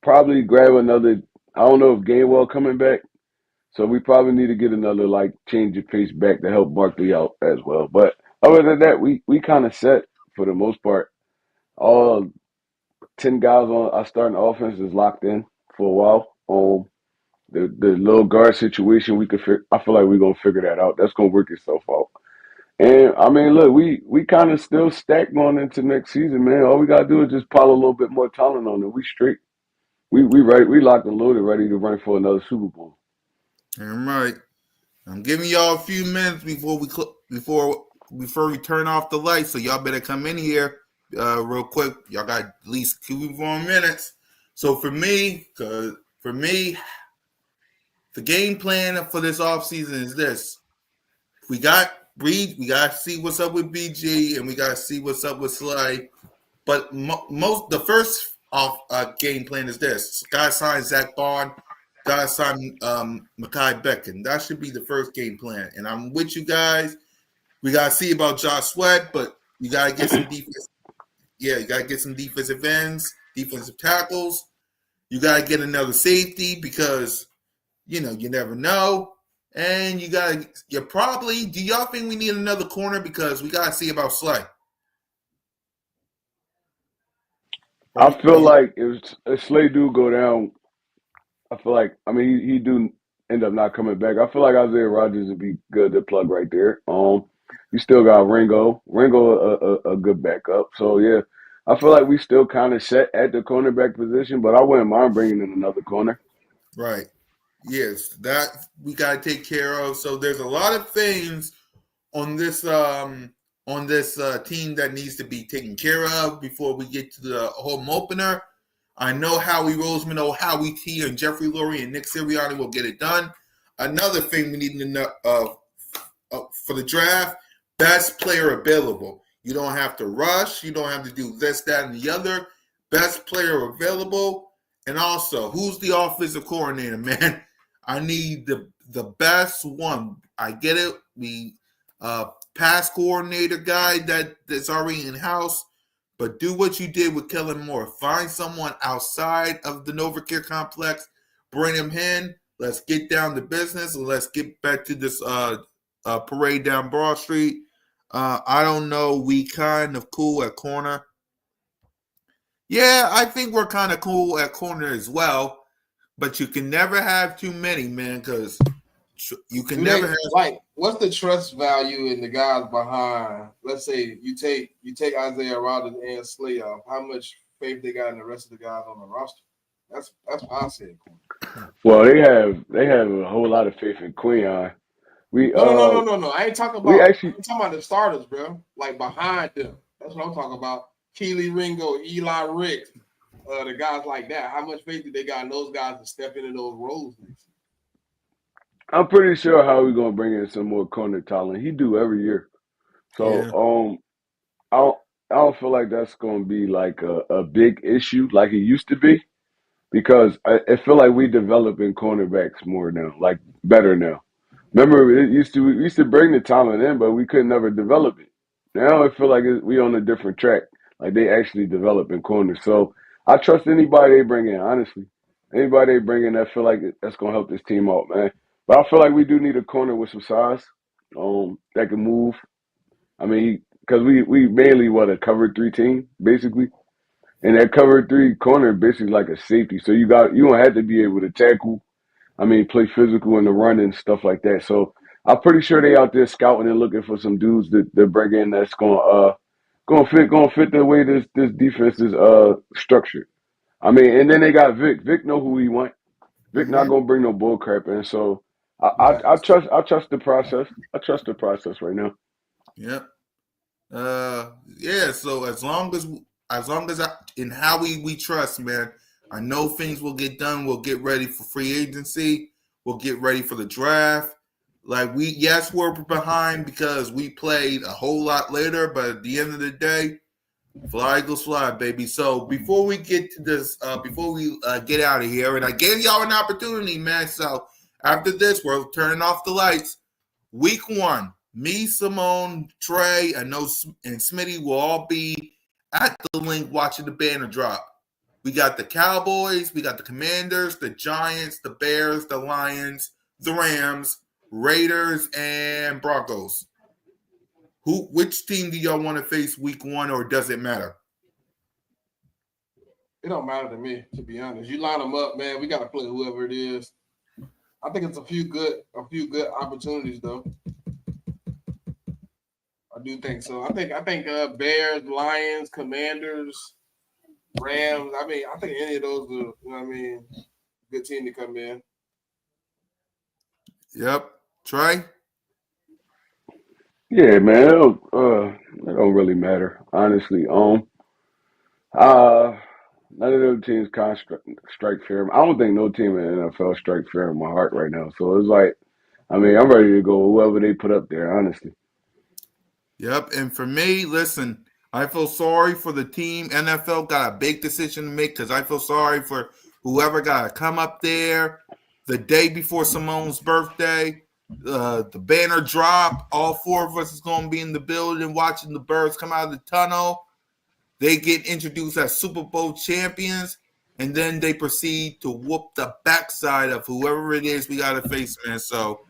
probably grab another. I don't know if Gainwell coming back, so we probably need to get another change of pace back to help Barkley out as well. But other than that, we kind of set for the most part. All 10 guys on our starting offense is locked in for a while. The little guard situation I feel like we're gonna figure that out. That's gonna work itself out. And I mean, look, we kind of still stacked going into next season, man. All we gotta do is just pile a little bit more talent on it. We straight. We locked and loaded, ready to run for another Super Bowl. All right. I'm giving y'all a few minutes before we turn off the lights, so y'all better come in here real quick. Y'all got at least 2 more minutes. So for me, the game plan for this offseason is this. We got Breed, we got to see what's up with BG, and we got to see what's up with Slay. But the first game plan is this. Got to sign Zach Bond. Got to sign Mekhi Becton. That should be the first game plan. And I'm with you guys. We got to see about Josh Sweat, but you got to get some defense. Yeah, you got to get some defensive ends, defensive tackles. You got to get another safety because, you never know. And do y'all think we need another corner? Because we got to see about Slay. I feel like if Slay do go down, I feel like, I mean, he do end up not coming back. I feel like Isaiah Rodgers would be good to plug right there. You still got Ringo. A good backup. So, yeah, I feel like we still kind of set at the cornerback position, but I wouldn't mind bringing in another corner. Right. Yes, that we got to take care of. So there's a lot of things on this team that needs to be taken care of before we get to the home opener. I know Howie Roseman, Howie T, and Jeffrey Lurie and Nick Sirianni will get it done. Another thing we need to know for the draft, best player available. You don't have to rush. You don't have to do this, that, and the other. Best player available. And also, who's the offensive coordinator, man? I need the best one. I get it. We pass coordinator guy that's already in house, but do what you did with Kellen Moore. Find someone outside of the NovaCare complex, bring him in. Let's get down to business, and let's get back to this parade down Broad Street. I don't know. We kind of cool at corner. Yeah, I think we're kind of cool at corner as well, but you can never have too many, man, because you can never have. Like, what's the trust value in the guys behind? Let's say you take Isaiah Rodgers and Slay off. How much faith they got in the rest of the guys on the roster? That's what I said. Well, they have a whole lot of faith in Queen. We No. I ain't talking we about. actually I'm talking about the starters, bro. Like behind them. That's what I'm talking about. Keely Ringo, Eli Ricks, the guys like that. How much faith do they got in those guys to step into those roles next year? I'm pretty sure how we gonna bring in some more corner talent. He do every year. So Yeah. I don't I don't feel like that's gonna be like a big issue like it used to be because I feel like we developing cornerbacks more now, like better now. Remember, we used to bring the talent in, but we could never develop it. Now I feel like we on a different track. Like they actually developing corners. So I trust anybody they bring in. Honestly, anybody they bring in, I feel like that's gonna help this team out, man. But I feel like we do need a corner with some size, that can move. I mean, because we mainly what a cover three team basically, and that cover three corner basically like a safety. So you don't have to be able to tackle. I mean, play physical in the run and stuff like that. So I'm pretty sure they out there scouting and looking for some dudes that bring in that's gonna fit the way this defense is structured. I mean, and then they got Vic. Vic know who he want. Vic not Mm-hmm. gonna bring no bull crap in. So Facts. I trust the process. I trust the process right now. Yep. Yeah. So as long as in how we trust, man, I know things will get done. We'll get ready for free agency. We'll get ready for the draft. Like we're behind because we played a whole lot later, but at the end of the day, fly Eagles fly, baby. So before we get to this, before we get out of here, and I gave y'all an opportunity, man. So after this, we're turning off the lights. Week 1, me, Simone, Trey, and Smitty will all be at the link watching the banner drop. We got the Cowboys, we got the Commanders, the Giants, the Bears, the Lions, the Rams, Raiders, and Broncos. Which team do y'all want to face week 1, or does it matter? It don't matter to me, to be honest. You line them up, man. We got to play whoever it is. I think it's a few good opportunities though. I do think so. I think Bears, Lions, Commanders, Rams. I mean, I think any of those are, you know what I mean, good team to come in. Yep. Trey? Yeah, man. It don't really matter, honestly. Uh, None of those teams kind of strike fear. I don't think no team in the NFL strike fear in my heart right now. So it's like, I mean, I'm ready to go whoever they put up there, honestly. Yep. And for me, listen, I feel sorry for the team. NFL got a big decision to make because I feel sorry for whoever got to come up there the day before Simone's birthday. The banner drop. All 4 of us is going to be in the building watching the birds come out of the tunnel. They get introduced as Super Bowl champions, and then they proceed to whoop the backside of whoever it is we got to face, man. So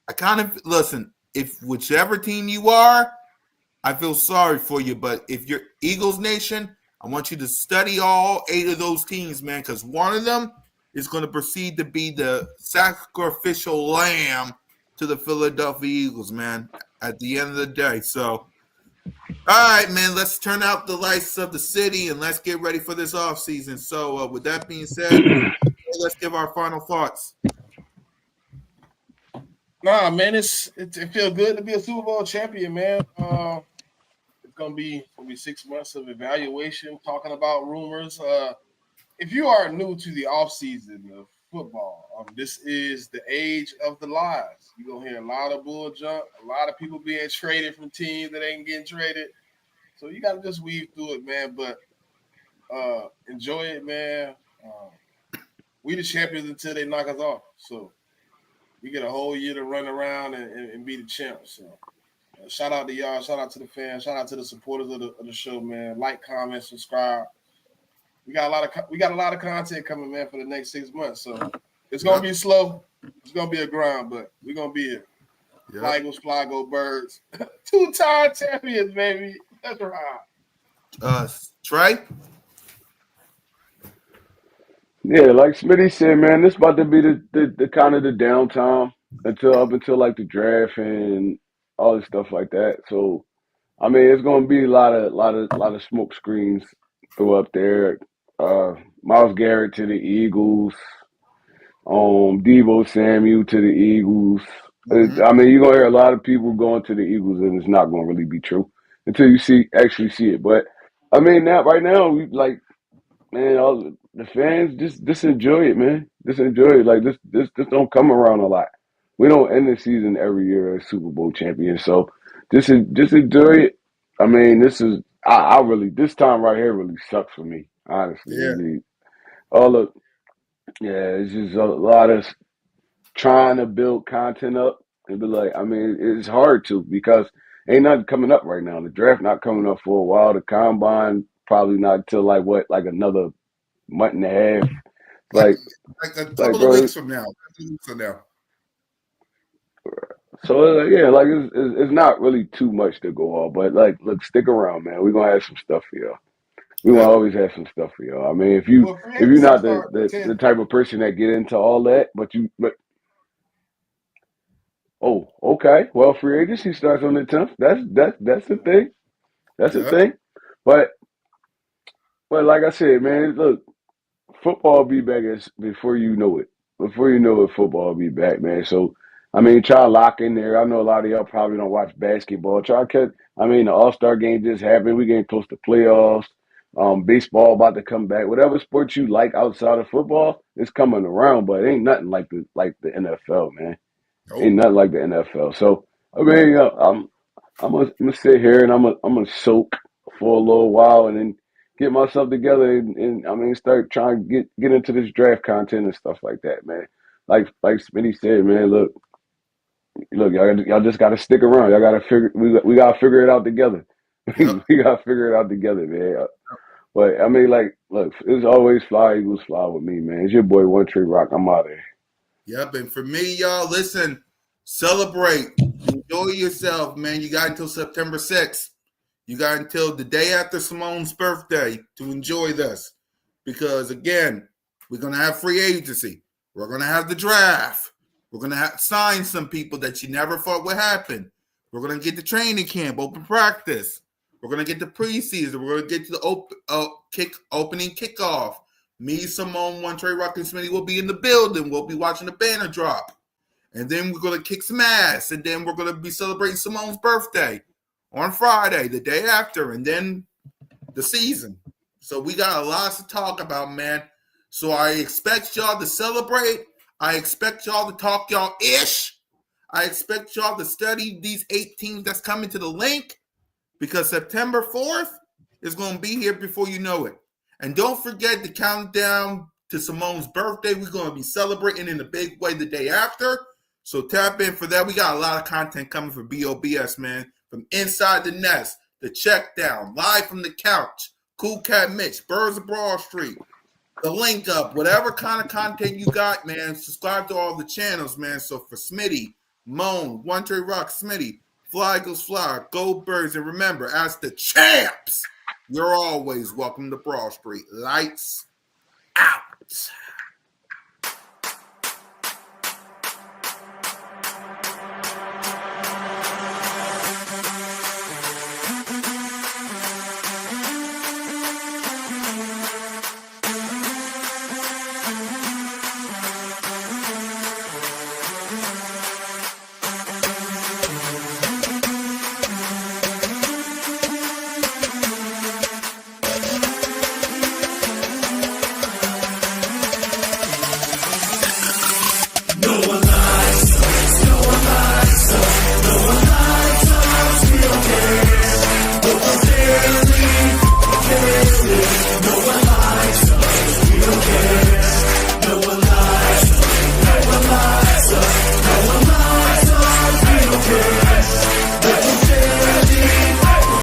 I kind of listen. If whichever team you are, I feel sorry for you. But if you're Eagles Nation, I want you to study all 8 of those teams, man, because one of them is going to proceed to be the sacrificial lamb to the Philadelphia Eagles, man, at the end of the day. So, all right, man, let's turn out the lights of the city and let's get ready for this offseason. So, with that being said, let's give our final thoughts. Nah, man, it feels good to be a Super Bowl champion, man. It's gonna be 6 months of evaluation, talking about rumors. If you are new to the offseason of football, this is the age of the lies. You're gonna hear a lot of bull junk, a lot of people being traded from teams that ain't getting traded. So you gotta just weave through it, man. But enjoy it, man. We the champions until they knock us off. So we get a whole year to run around and be the champs. So Shout out to y'all. Shout out to the fans. Shout out to the supporters of the show, man. Like, comment, subscribe. We got a lot of content coming, man, for the next 6 months. So it's gonna be slow. It's gonna be a grind, but we're gonna be here. Yep. Fly Eagles, fly go birds. 2-time champions, baby. That's right. Trey. Yeah, like Smitty said, man, this about to be the kind of the downtime up until like the draft and all this stuff like that. So I mean, it's gonna be a lot of smoke screens go up there. Myles Garrett to the Eagles. Deebo Samuel to the Eagles. Mhm. I mean, you're gonna hear a lot of people going to the Eagles, and it's not gonna really be true until you actually see it. But I mean, now right now, we like, man, all the fans just enjoy it, man. Just enjoy it. Like this don't come around a lot. We don't end the season every year as Super Bowl champions, so just enjoy it. I mean, I really this time right here really sucks for me, honestly. Yeah. All the yeah, it's just a lot of trying to build content up and be like, I mean, it's hard to because ain't nothing coming up right now. The draft not coming up for a while. The combine probably not until like another month and a half. Like Like, a couple of bro. weeks from now. So yeah, like it's not really too much to go on, but like, look, stick around, man. We're gonna have some stuff for y'all. We gonna Yep. always have some stuff for y'all. I mean, Well, free if you're agency not start the the 10th. type of person that get into all that, but oh, okay. Well, free agency starts on the 10th. That's the thing. That's the Yep. thing. But like I said, man, look, football will be back before you know it. Before you know it, football will be back, man. So I mean, try to lock in there. I know a lot of y'all probably don't watch basketball. Try to catch. I mean, the All-Star game just happened. We getting close to playoffs. Baseball about to come back. Whatever sport you like outside of football, it's coming around. But it ain't nothing like the NFL, man. Ain't Nope. nothing like the NFL. So I mean, I'm gonna sit here and I'm gonna soak for a little while and then get myself together and I mean start trying to get into this draft content and stuff like that, man. Like Smitty said, man. Look, y'all just gotta stick around. Y'all gotta we gotta figure it out together. Yep. We gotta figure it out together, man. But I mean, like, look, it's always fly Eagles fly with me, man. It's your boy One Tree Rock. I'm out of here. Yep. And for me, y'all, listen, celebrate. Enjoy yourself, man. You got until September 6th. You got until the day after Simone's birthday to enjoy this. Because again, we're gonna have free agency. We're gonna have the draft. We're gonna have sign some people that you never thought would happen. We're gonna get the training camp, open practice. We're gonna get the preseason. We're gonna get to the opening kickoff. Me, Simone, One Trey Rock, and Smitty will be in the building. We'll be watching the banner drop. And then we're going to kick some ass. And then we're going to be celebrating Simone's birthday on Friday, the day after. And then the season. So we got a lot to talk about, man. So I expect y'all to celebrate. I expect y'all to talk y'all ish. I expect y'all to study these 8 teams that's coming to the link. Because September 4th is going to be here before you know it. And don't forget the countdown to Simone's birthday. We're going to be celebrating in a big way the day after. So tap in for that. We got a lot of content coming for B.O.B.S, man. From Inside the Nest, The Check Down, Live from the Couch, Cool Cat Mitch, Birds of Broad Street, The Link Up, whatever kind of content you got, man. Subscribe to all the channels, man. So for Smitty, Moan, One Tree Rock, Smitty, Fly Goes Fly, Go Birds, and remember, as the champs, you're always welcome to Broad Street. Lights out.